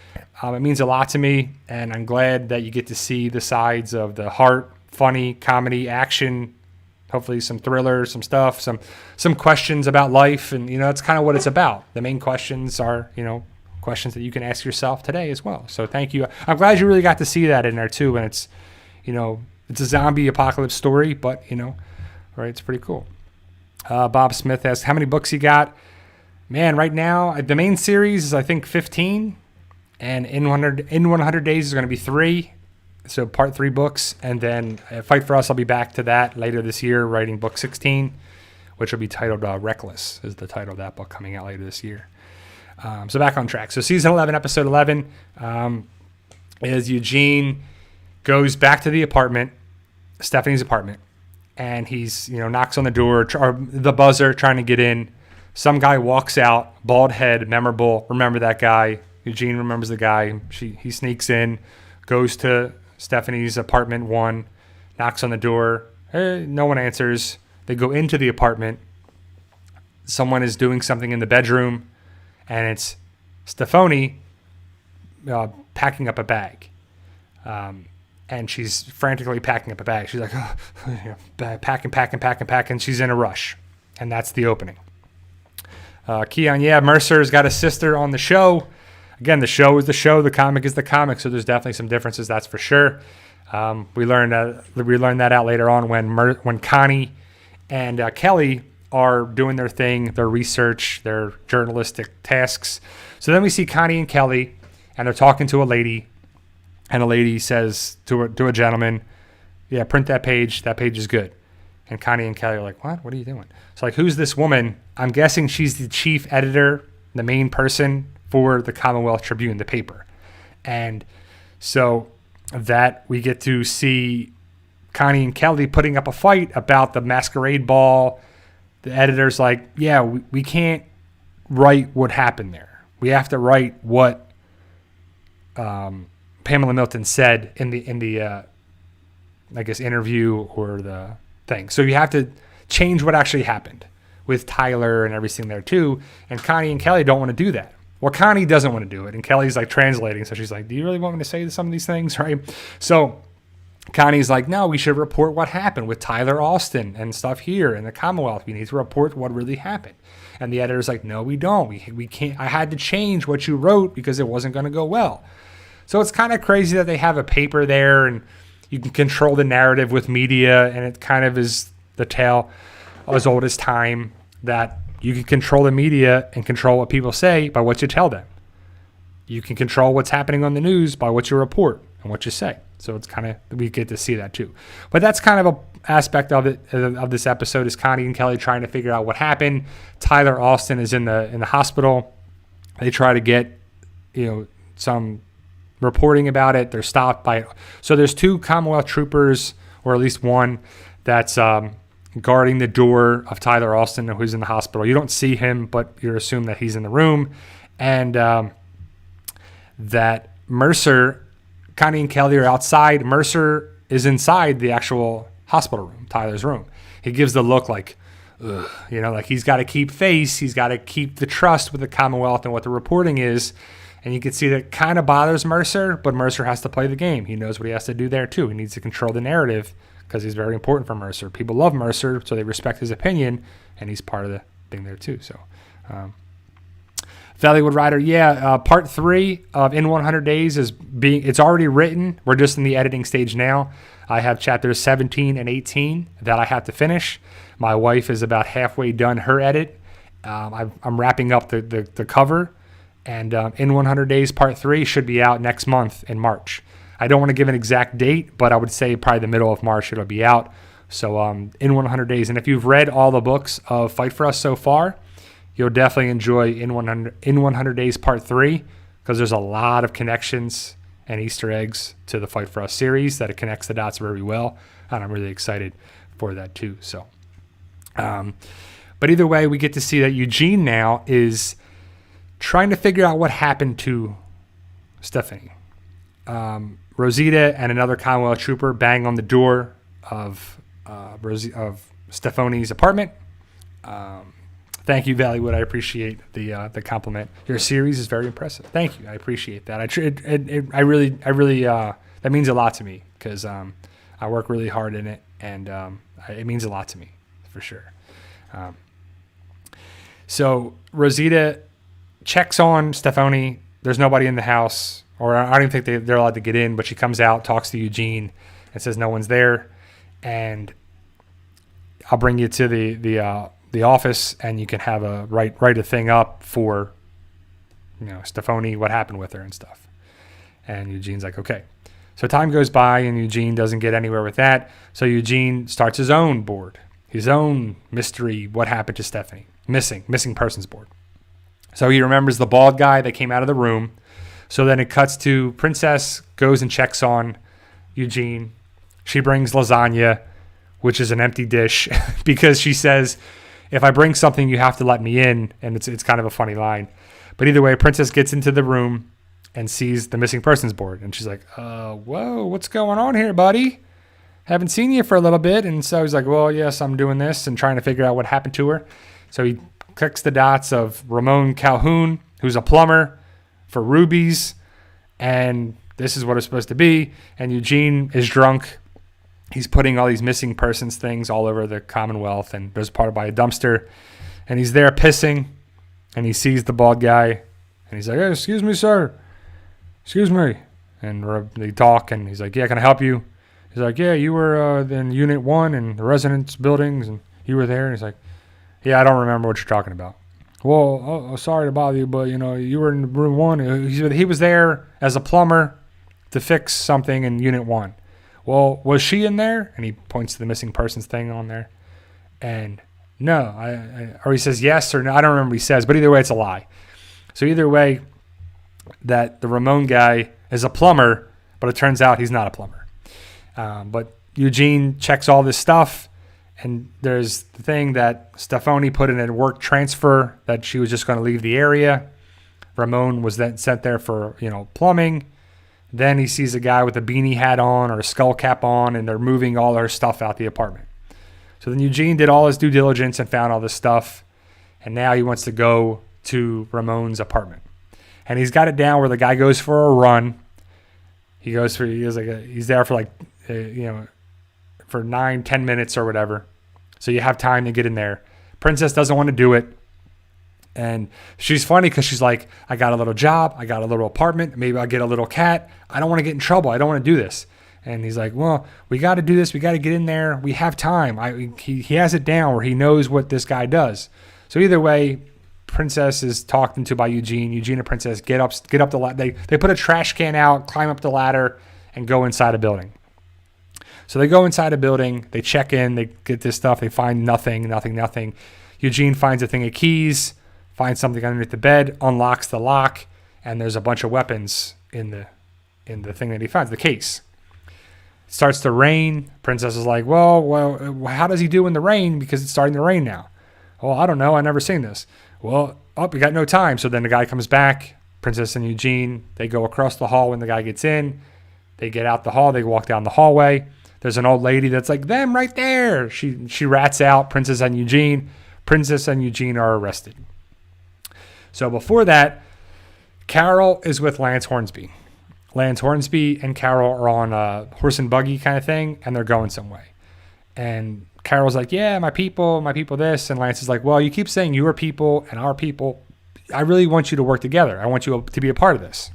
A: It means a lot to me, and I'm glad that you get to see the sides of the heart, funny, comedy, action, hopefully some thriller, some stuff, some questions about life, and that's kind of what it's about. The main questions are, questions that you can ask yourself today as well. So thank you. I'm glad you really got to see that in there too, and it's a zombie apocalypse story, but right, it's pretty cool. Bob Smith asks, how many books you got? Man, right now the main series is I think 15, and in 100 days is going to be 3. So part 3 books, and then Fight For Us, I'll be back to that later this year, writing book 16, which will be titled Reckless, is the title of that book coming out later this year. So back on track. So season 11, episode 11, is Eugene goes back to the apartment, Stephanie's apartment, and he's, knocks on the door, or the buzzer, trying to get in. Some guy walks out, bald head, memorable. Remember that guy. Eugene remembers the guy. He sneaks in, goes to Stephanie's apartment 1, knocks on the door. No one answers. They go into the apartment. Someone is doing something in the bedroom, and it's Stephanie packing up a bag. And she's frantically packing up a bag. She's like, packing. She's in a rush. And that's the opening. Keon, Mercer's got a sister on the show. Again, the show is the show. The comic is the comic. So there's definitely some differences, that's for sure. We learned that out later on when Connie and Kelly are doing their thing, their research, their journalistic tasks. So then we see Connie and Kelly, and they're talking to a lady, and a lady says to a gentleman, yeah, print that page. That page is good. And Connie and Kelly are like, what? What are you doing? It's like, who's this woman? I'm guessing she's the chief editor, the main person for the Commonwealth Tribune, the paper. And so that we get to see Connie and Kelly putting up a fight about the masquerade ball. The editor's like, yeah, we can't write what happened there. We have to write what Pamela Milton said in the I guess, interview or the thing. So you have to change what actually happened with Tyler and everything there too. And Connie and Kelly don't want to do that. Well, Connie doesn't want to do it. And Kelly's like translating. So she's like, do you really want me to say some of these things? Right. So Connie's like, no, we should report what happened with Tyler Austin and stuff here in the Commonwealth. We need to report what really happened. And the editor's like, no, we don't. We can't. I had to change what you wrote because it wasn't going to go well. So it's kind of crazy that they have a paper there and you can control the narrative with media. And it kind of is the tale as old as time that you can control the media and control what people say by what you tell them. You can control what's happening on the news by what you report and what you say. So it's kind of, we get to see that too. But that's kind of a aspect of it, of this episode, is Connie and Kelly trying to figure out what happened. Tyler Austin is in the hospital. They try to get, some reporting about it. They're stopped by, so there's 2 Commonwealth troopers, or at least one, that's guarding the door of Tyler Austin, who's in the hospital. You don't see him, but you assume that he's in the room. And that Mercer, Connie and Kelly are outside. Mercer is inside the actual hospital room, Tyler's room. He gives the look like, ugh, like he's got to keep face. He's got to keep the trust with the Commonwealth and what the reporting is. And you can see that kind of bothers Mercer, but Mercer has to play the game. He knows what he has to do there too. He needs to control the narrative because he's very important for Mercer. People love Mercer, so they respect his opinion, and he's part of the thing there too. So, Valleywood Rider, part 3 of In 100 Days it's already written. We're just in the editing stage now. I have chapters 17 and 18 that I have to finish. My wife is about halfway done her edit. I'm wrapping up the cover, and In 100 Days part 3 should be out next month in March. I don't want to give an exact date, but I would say probably the middle of March it'll be out. So In 100 Days. And if you've read all the books of Fight For Us so far, you'll definitely enjoy In 100 Days Part 3, because there's a lot of connections and Easter eggs to the Fight For Us series that it connects the dots very well, and I'm really excited for that too. So, but either way, we get to see that Eugene now is trying to figure out what happened to Stephanie. Rosita and another Commonwealth trooper bang on the door of Stephanie's apartment. Thank you, Valleywood. I appreciate the compliment. Your series is very impressive. Thank you. I appreciate that. I really that means a lot to me, because I work really hard in it, and it means a lot to me for sure. So Rosita checks on Stephanie. There's nobody in the house, or I don't even think they're allowed to get in, but she comes out, talks to Eugene, and says no one's there, and I'll bring you to the office, and you can have write a thing up for, Stephanie, what happened with her and stuff. And Eugene's like, okay. So time goes by, and Eugene doesn't get anywhere with that. So Eugene starts his own board, his own mystery, what happened to Stephanie, missing persons board. So he remembers the bald guy that came out of the room. So then it cuts to Princess goes and checks on Eugene. She brings lasagna, which is an empty dish, because she says, if I bring something, you have to let me in. And it's kind of a funny line. But either way, Princess gets into the room and sees the missing persons board. And she's like, whoa, what's going on here, buddy? Haven't seen you for a little bit. And so he's like, well, yes, I'm doing this and trying to figure out what happened to her. So he clicks the dots of Ramon Calhoun, who's a plumber for rubies. And this is what it's supposed to be. And Eugene is drunk. He's putting all these missing persons things all over the Commonwealth, and there's part by a dumpster. And he's there pissing, and he sees the bald guy, and he's like, hey, excuse me, sir. Excuse me. And they talk, and he's like, yeah, can I help you? He's like, yeah, you were in Unit 1 in the residence buildings, and you were there. And he's like, yeah, I don't remember what you're talking about. Well, sorry to bother you, but, you were in room 1. He was there as a plumber to fix something in Unit 1. Well, was she in there? And he points to the missing persons thing on there. And no, or he says yes or no. I don't remember what he says, but either way, it's a lie. So either way, that the Ramon guy is a plumber, but it turns out he's not a plumber. But Eugene checks all this stuff, and there's the thing that Stephanie put in a work transfer that she was just going to leave the area. Ramon was then sent there for, plumbing. Then he sees a guy with a beanie hat on or a skull cap on, and they're moving all her stuff out the apartment. So then Eugene did all his due diligence and found all this stuff, and now he wants to go to Ramon's apartment. And he's got it down where the guy goes for a run. He's there for for 9-10 minutes or whatever. So you have time to get in there. Princess doesn't want to do it. And she's funny because she's like, I got a little job. I got a little apartment. Maybe I'll get a little cat. I don't want to get in trouble. I don't want to do this. And he's like, well, we got to do this. We got to get in there. We have time. He has it down where he knows what this guy does. So either way, Princess is talked into by Eugene. Eugene and Princess get up the ladder. They put a trash can out, climb up the ladder, and go inside a building. So they go inside a building. They check in. They get this stuff. They find nothing. Eugene finds a thing of keys, finds something underneath the bed, unlocks the lock, and there's a bunch of weapons in the thing that he finds, the case. It starts to rain. Princess is like, well, how does he do in the rain? Because it's starting to rain now. Well, I don't know. I've never seen this. Well, we got no time. So then the guy comes back. Princess and Eugene, they go across the hall when the guy gets in. They get out the hall. They walk down the hallway. There's an old lady that's like, them right there. She rats out Princess and Eugene. Princess and Eugene are arrested. So before that, Carol is with Lance Hornsby. Lance Hornsby and Carol are on a horse and buggy kind of thing, and they're going some way. And Carol's like, yeah, my people this. And Lance is like, well, you keep saying your people and our people. I really want you to work together. I want you to be a part of this.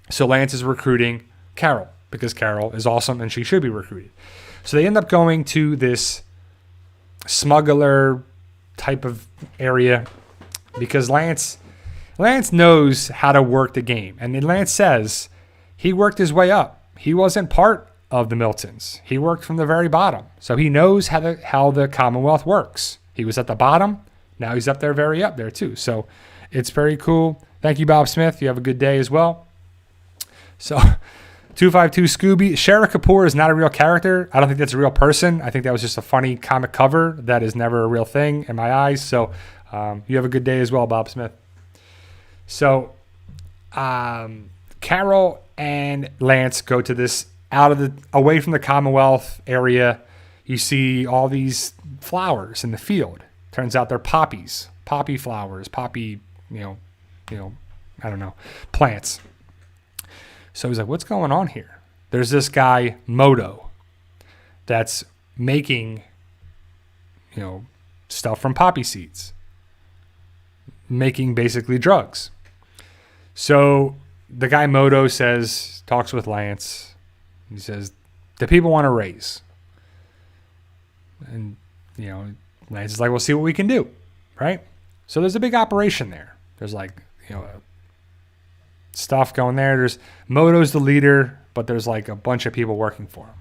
A: So Lance is recruiting Carol because Carol is awesome and she should be recruited. So they end up going to this smuggler type of area because Lance knows how to work the game. And then Lance says he worked his way up. He wasn't part of the Miltons. He worked from the very bottom. So he knows how the Commonwealth works. He was at the bottom. Now he's up there too. So it's very cool. Thank you, Bob Smith. You have a good day as well. So 252 Scooby. Sheriff Kapoor is not a real character. I don't think that's a real person. I think that was just a funny comic cover. That is never a real thing in my eyes. So you have a good day as well, Bob Smith. So Carol and Lance go to this away from the Commonwealth area. You see all these flowers in the field. Turns out they're poppies, poppy flowers, poppy, I don't know, plants. So he's like, what's going on here? There's this guy, Moto, that's making, stuff from poppy seeds, making basically drugs. So the guy Moto talks with Lance. He says, the people want to raise. And, Lance is like, we'll see what we can do. Right? So there's a big operation there. There's stuff going there. There's Moto's the leader, but there's like a bunch of people working for him.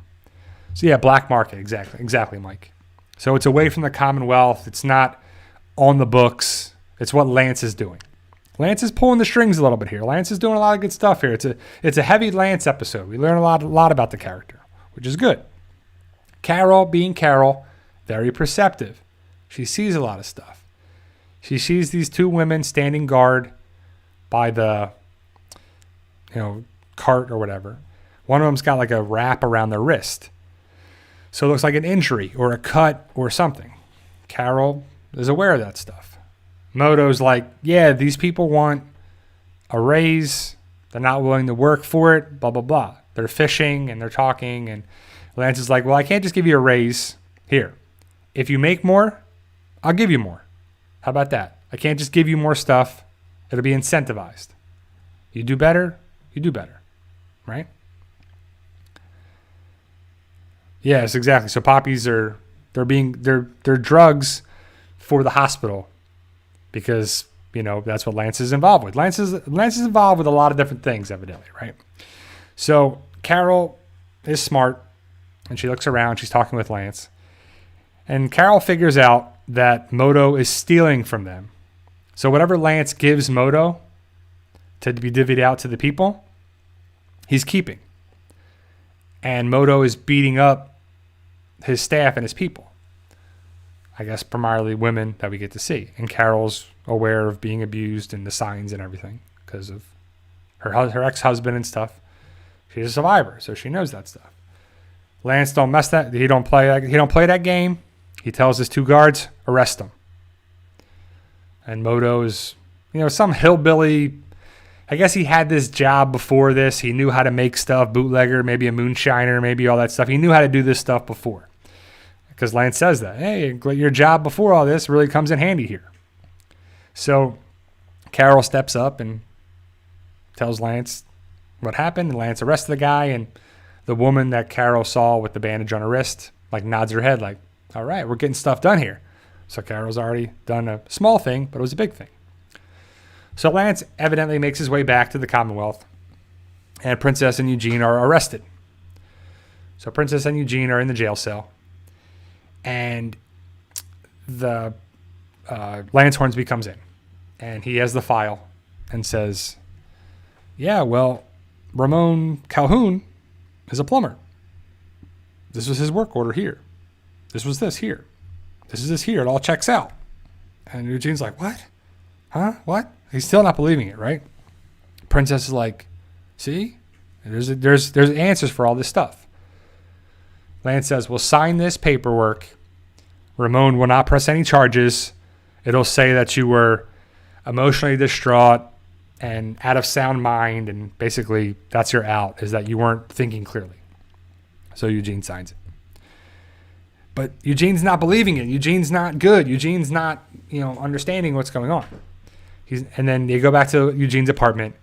A: So yeah, black market. Exactly, Mike. So it's away from the Commonwealth. It's not on the books. It's what Lance is doing. Lance is pulling the strings a little bit here. Lance is doing a lot of good stuff here. It's a heavy Lance episode. We learn a lot about the character, which is good. Carol, being Carol, very perceptive. She sees a lot of stuff. She sees these two women standing guard by the, cart or whatever. One of them's got like a wrap around their wrist. So it looks like an injury or a cut or something. Carol is aware of that stuff. Moto's like, yeah, these people want a raise. They're not willing to work for it, blah, blah, blah. They're fishing and they're talking. And Lance is like, well, I can't just give you a raise. Here, if you make more, I'll give you more. How about that? I can't just give you more stuff. It'll be incentivized. You do better, right? Yes, exactly. So poppies they're drugs for the hospital. Because, that's what Lance is involved with. Lance is involved with a lot of different things, evidently, right? So Carol is smart, and she looks around. She's talking with Lance. And Carol figures out that Moto is stealing from them. So whatever Lance gives Moto to be divvied out to the people, he's keeping. And Moto is beating up his staff and his people. I guess primarily women that we get to see. And Carol's aware of being abused and the signs and everything because of her ex-husband and stuff. She's a survivor, so she knows that stuff. Lance don't mess that. He don't play that game. He tells his 2 guards, arrest him. And Moto is, some hillbilly. I guess he had this job before this. He knew how to make stuff, bootlegger, maybe a moonshiner, maybe all that stuff. He knew how to do this stuff before. Because Lance says that. Hey, your job before all this really comes in handy here. So Carol steps up and tells Lance what happened. Lance arrests the guy, and the woman that Carol saw with the bandage on her wrist nods her head like, all right, we're getting stuff done here. So Carol's already done a small thing, but it was a big thing. So Lance evidently makes his way back to the Commonwealth, and Princess and Eugene are arrested. So Princess and Eugene are in the jail cell, and the Lance Hornsby comes in, and he has the file and says, yeah, well, Ramon Calhoun is a plumber. This was his work order here. This was this here. This is this here. It all checks out. And Eugene's like, what? Huh? What? He's still not believing it, right? Princess is like, see? There's answers for all this stuff. Lance says, well, sign this paperwork. Ramon will not press any charges. It'll say that you were emotionally distraught and out of sound mind, and basically that's your out, is that you weren't thinking clearly. So Eugene signs it. But Eugene's not believing it. Eugene's not good. Eugene's not, understanding what's going on. And then they go back to Eugene's apartment,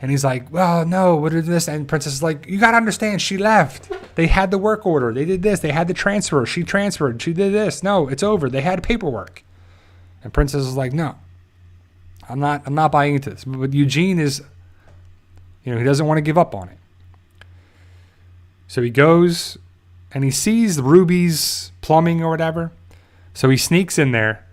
A: and he's like, well, no, what is this? And Princess is like, you got to understand, she left. They had the work order. They did this. They had the transfer. She transferred. She did this. No, it's over. They had paperwork. And Princess is like, no, I'm not buying into this. But Eugene is, he doesn't want to give up on it. So he goes and he sees Ruby's plumbing or whatever. So he sneaks in there,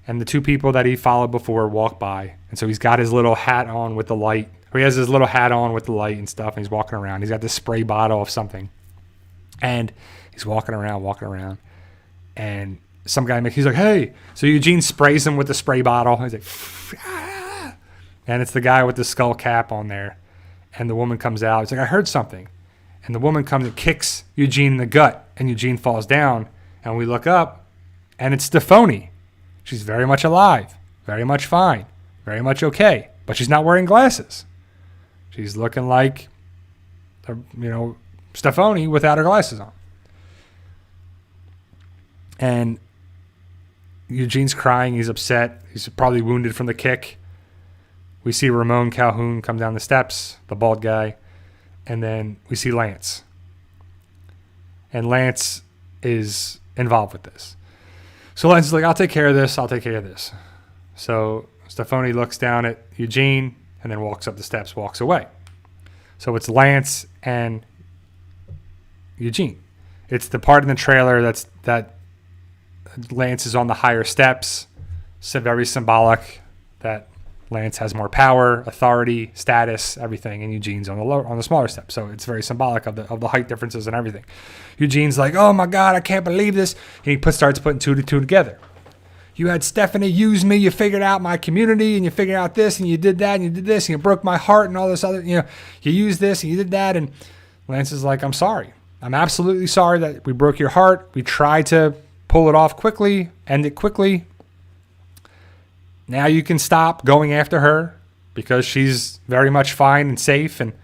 A: and the 2 people that he followed before walk by. And so he's got his little hat on with the light. Or he has his little hat on with the light and stuff, and he's walking around. He's got this spray bottle of something. And he's walking around. And some guy he's like, hey. So Eugene sprays him with the spray bottle. He's like, ah. And it's the guy with the skull cap on there. And the woman comes out. He's like, I heard something. And the woman comes and kicks Eugene in the gut, and Eugene falls down. And we look up, and it's Stephanie. She's very much alive, very much fine, very much okay, but she's not wearing glasses. She's looking like, Stephanie without her glasses on. And Eugene's crying. He's upset. He's probably wounded from the kick. We see Ramon Calhoun come down the steps, the bald guy. And then we see Lance. And Lance is involved with this. So Lance is like, I'll take care of this. So Stephanie looks down at Eugene and then walks up the steps, walks away. So it's Lance and Eugene. It's the part in the trailer that Lance is on the higher steps. So very symbolic that Lance has more power, authority, status, everything, and Eugene's on the smaller step. So it's very symbolic of the height differences and everything. Eugene's like, oh my God, I can't believe this. And he starts putting 2 to 2 together. You had Stephanie use me, you figured out my community, and you figured out this, and you did that, and you did this, and you broke my heart, and all this other, you used this, and you did that. And Lance is like, I'm sorry. I'm absolutely sorry that we broke your heart. We tried to pull it off quickly, end it quickly. Now you can stop going after her because she's very much fine and safe. And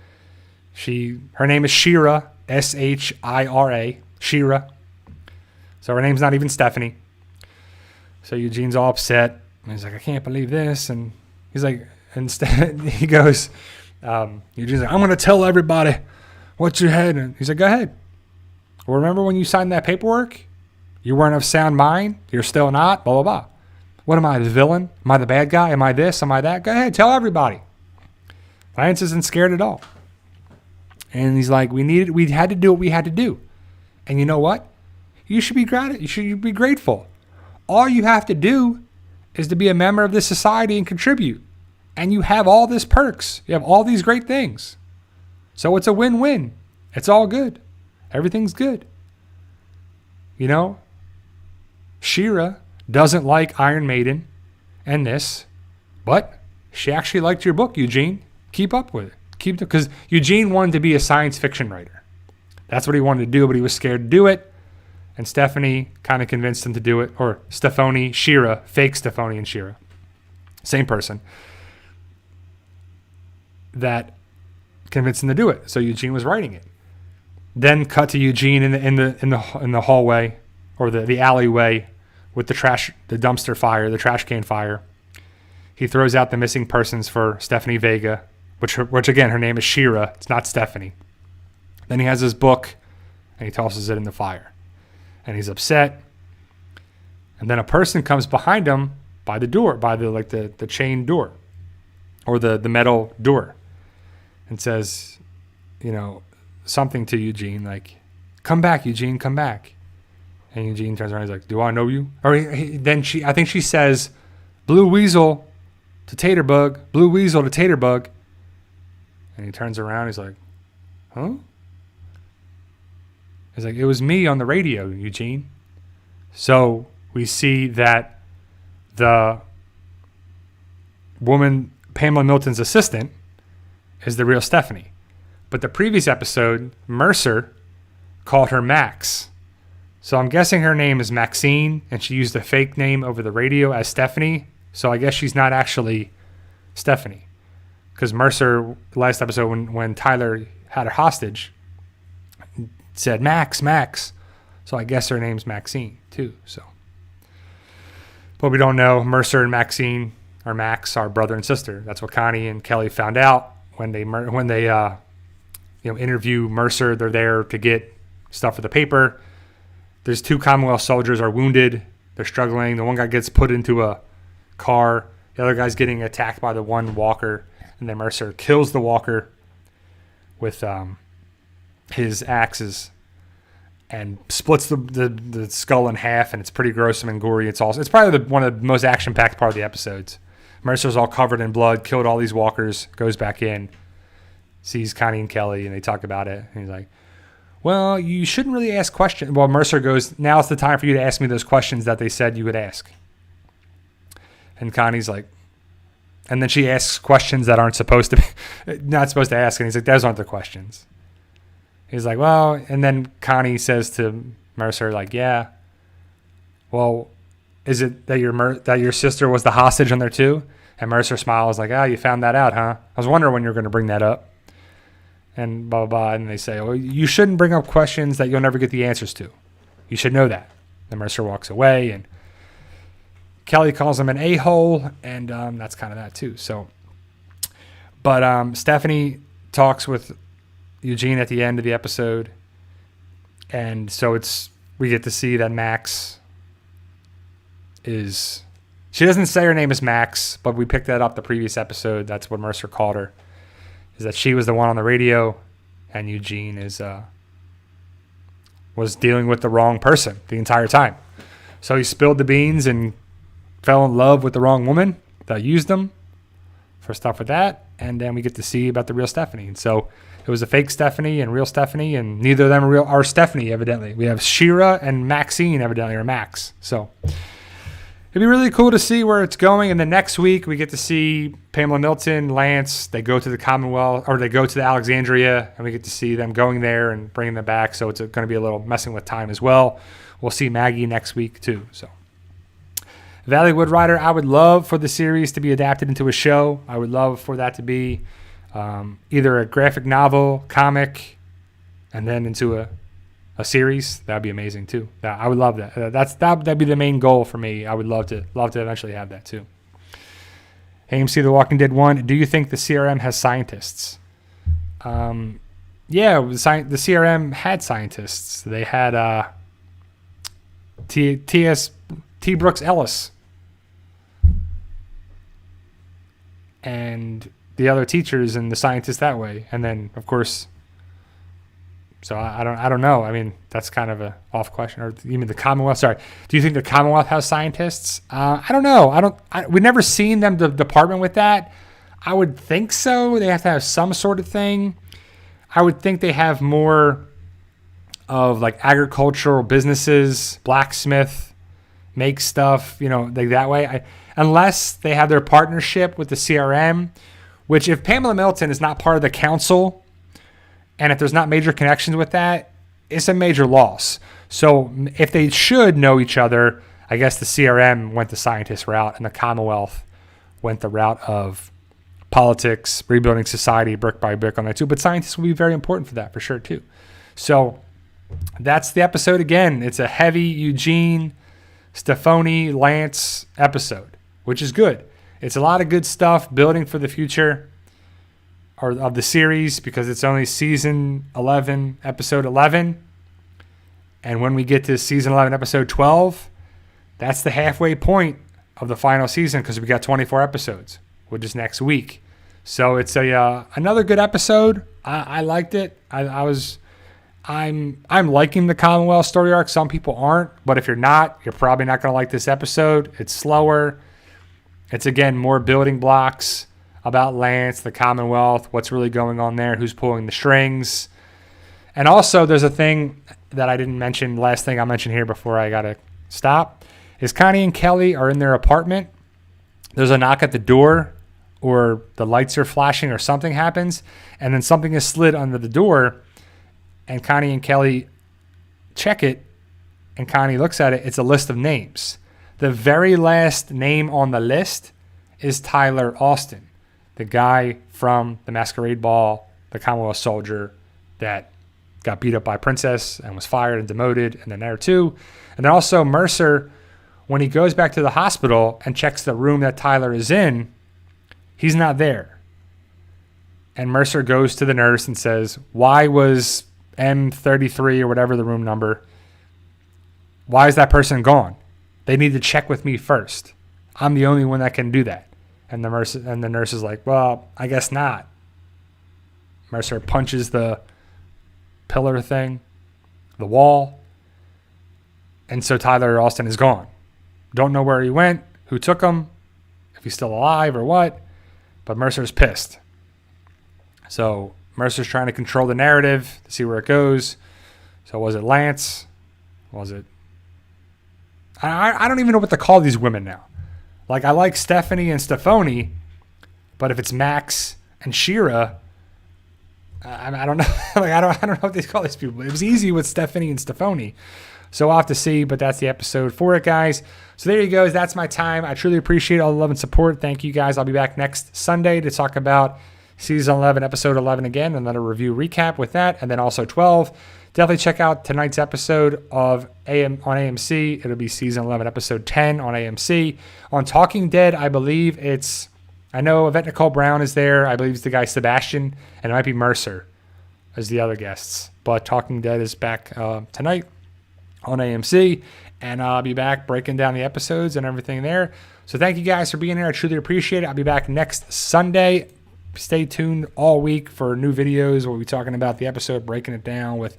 A: her name is Shira, S-H-I-R-A, Shira. So her name's not even Stephanie. So Eugene's all upset. And he's like, I can't believe this. And he's like, he goes, Eugene's like, I'm going to tell everybody what you had. And he's like, go ahead. Well, remember when you signed that paperwork? You weren't of sound mind. You're still not, blah, blah, blah. What am I, the villain? Am I the bad guy? Am I this? Am I that? Go ahead, tell everybody. Lance isn't scared at all. And he's like, we had to do what we had to do. And you know what? You should be grateful. All you have to do is to be a member of this society and contribute. And you have all these perks. You have all these great things. So it's a win-win. It's all good. Everything's good. Shira doesn't like Iron Maiden and this, but she actually liked your book, Eugene. Keep up with it. keep it, because Eugene wanted to be a science fiction writer. That's what he wanted to do, but he was scared to do it. And Stephanie kind of convinced him to do it. Or Stephanie, Shira, fake Stephanie and Shira. Same person. That convinced him to do it. So Eugene was writing it. Then cut to Eugene in the hallway, or the alleyway, with the dumpster fire, the trash can fire. He throws out the missing persons for Stephanie Vega, which again, her name is Shira. It's not Stephanie. Then he has his book, and he tosses it in the fire. And he's upset. And then a person comes behind him by the door, by the chain door, or the metal door, and says, something to Eugene, like, "Come back, Eugene, come back." And Eugene turns around, he's like, "Do I know you?" Or I think she says, "Blue Weasel to Taterbug, Blue Weasel to Taterbug." And he turns around, he's like, "Huh?" He's like, "It was me on the radio, Eugene." So we see that the woman, Pamela Milton's assistant, is the real Stephanie. But the previous episode, Mercer called her Max. So I'm guessing her name is Maxine, and she used a fake name over the radio as Stephanie. So I guess she's not actually Stephanie. Because Mercer, last episode, when Tyler had her hostage, said Max. So I guess her name's Maxine too. So, but we don't know. Mercer and Maxine, or Max, are brother and sister. That's what Connie and Kelly found out when they interview Mercer. They're there to get stuff for the paper. There's 2 Commonwealth soldiers are wounded. They're struggling. The one guy gets put into a car. The other guy's getting attacked by the one walker, and then Mercer kills the walker with his axes and splits the skull in half, and it's pretty gruesome and gory. It's probably one of the most action-packed part of the episodes. Mercer's all covered in blood, killed all these walkers, goes back in, sees Connie and Kelly, and they talk about it. And he's like, "Well, you shouldn't really ask questions." Well, Mercer goes, "Now's the time for you to ask me those questions that they said you would ask." And Connie's like, and then she asks questions that not supposed to ask. And he's like, "Those aren't the questions." He's like, "Well," and then Connie says to Mercer, like, "Yeah, well, is it that your sister was the hostage on there too?" And Mercer smiles like, "Ah, you found that out, huh? I was wondering when you were going to bring that up." And blah, blah, blah. And they say, "Well, you shouldn't bring up questions that you'll never get the answers to. You should know that." Then Mercer walks away, and Kelly calls him an a-hole, and that's kind of that too. So, but Stephanie talks with Eugene at the end of the episode, and so we get to see that Max is, she doesn't say her name is Max, but we picked that up the previous episode. That's what Mercer called her, is that she was the one on the radio, and Eugene was dealing with the wrong person the entire time. So he spilled the beans and fell in love with the wrong woman that used him for stuff with that, and then we get to see about the real Stephanie. And so it was a fake Stephanie and real Stephanie, and neither of them are Stephanie, evidently. We have Shira and Maxine, evidently, or Max. So it'd be really cool to see where it's going. And then next week, we get to see Pamela Milton, Lance. They go to the Commonwealth, or they go to the Alexandria, and we get to see them going there and bringing them back. So it's going to be a little messing with time as well. We'll see Maggie next week, too. So Valleywood Rider, I would love for the series to be adapted into a show. I would love for that to be either a graphic novel, comic, and then into a series. That'd be amazing too. I would love that. That'd be the main goal for me. I would love to eventually have that too. AMC The Walking Dead 1. Do you think the CRM has scientists? Yeah, the CRM had scientists. They had T. Brooks Ellis and the other teachers and the scientists that way, and then of course. So I don't know. I mean, that's kind of a off question. Or you mean the Commonwealth? Sorry. Do you think the Commonwealth has scientists? I don't know. We've never seen them, the department, with that. I would think so. They have to have some sort of thing. I would think they have more of like agricultural businesses, blacksmith, make stuff, like that way. Unless they have their partnership with the CRM, which if Pamela Milton is not part of the council and if there's not major connections with that, it's a major loss. So if they should know each other, I guess the CRM went the scientist route and the Commonwealth went the route of politics, rebuilding society brick by brick on that too. But scientists will be very important for that for sure too. So that's the episode again. It's a heavy Eugene, Stephanie, Lance episode, which is good. It's a lot of good stuff building for the future or of the series because it's only season 11, episode 11. And when we get to season 11, episode 12, that's the halfway point of the final season because we got 24 episodes, which is next week. So it's another good episode. I liked it. I'm liking the Commonwealth story arc. Some people aren't, but if you're not, you're probably not going to like this episode. It's slower. It's again more building blocks about Lance, the Commonwealth, what's really going on there, who's pulling the strings. And also there's a thing that I didn't mention, last thing I'll mention here before I got to stop, is Connie and Kelly are in their apartment. There's a knock at the door or the lights are flashing or something happens, and then something is slid under the door, and Connie and Kelly check it, and Connie looks at it. It's a list of names. The very last name on the list is Tyler Austin, the guy from the Masquerade Ball, the Commonwealth soldier that got beat up by Princess and was fired and demoted, and then there too. And then also Mercer, when he goes back to the hospital and checks the room that Tyler is in, he's not there. And Mercer goes to the nurse and says, why was M33 or whatever the room number, why is that person gone? They need to check with me first. I'm the only one that can do that. And the nurse is like, well, I guess not. Mercer punches the pillar thing, the wall. And so Tyler Austin is gone. Don't know where he went, who took him, if he's still alive or what. But Mercer's pissed. So Mercer's trying to control the narrative to see where it goes. So was it Lance? Was it? I don't even know what to call these women now. Like, I like Stephanie and Stephanie, but if it's Max and Shira, I don't know. Like, I don't know what they call these people. It was easy with Stephanie and Stephanie. So I'll have to see, but that's the episode for it, guys. So there you go. That's my time. I truly appreciate all the love and support. Thank you, guys. I'll be back next Sunday to talk about season 11, episode 11 again, another review recap with that, and then also 12. Definitely check out tonight's episode of AM on AMC. It'll be season 11, episode 10 on AMC. On Talking Dead, I believe I know Yvette Nicole Brown is there. I believe it's the guy Sebastian, and it might be Mercer as the other guests. But Talking Dead is back tonight on AMC, and I'll be back breaking down the episodes and everything there. So thank you guys for being here. I truly appreciate it. I'll be back next Sunday. Stay tuned all week for new videos. We'll be talking about the episode, breaking it down with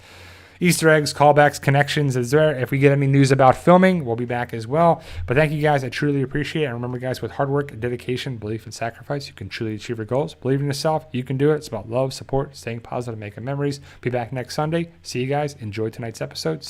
A: Easter eggs, callbacks, connections. If we get any news about filming, we'll be back as well. But thank you guys. I truly appreciate it. And remember, guys, with hard work, dedication, belief, and sacrifice, you can truly achieve your goals. Believe in yourself. You can do it. It's about love, support, staying positive, making memories. Be back next Sunday. See you guys. Enjoy tonight's episode.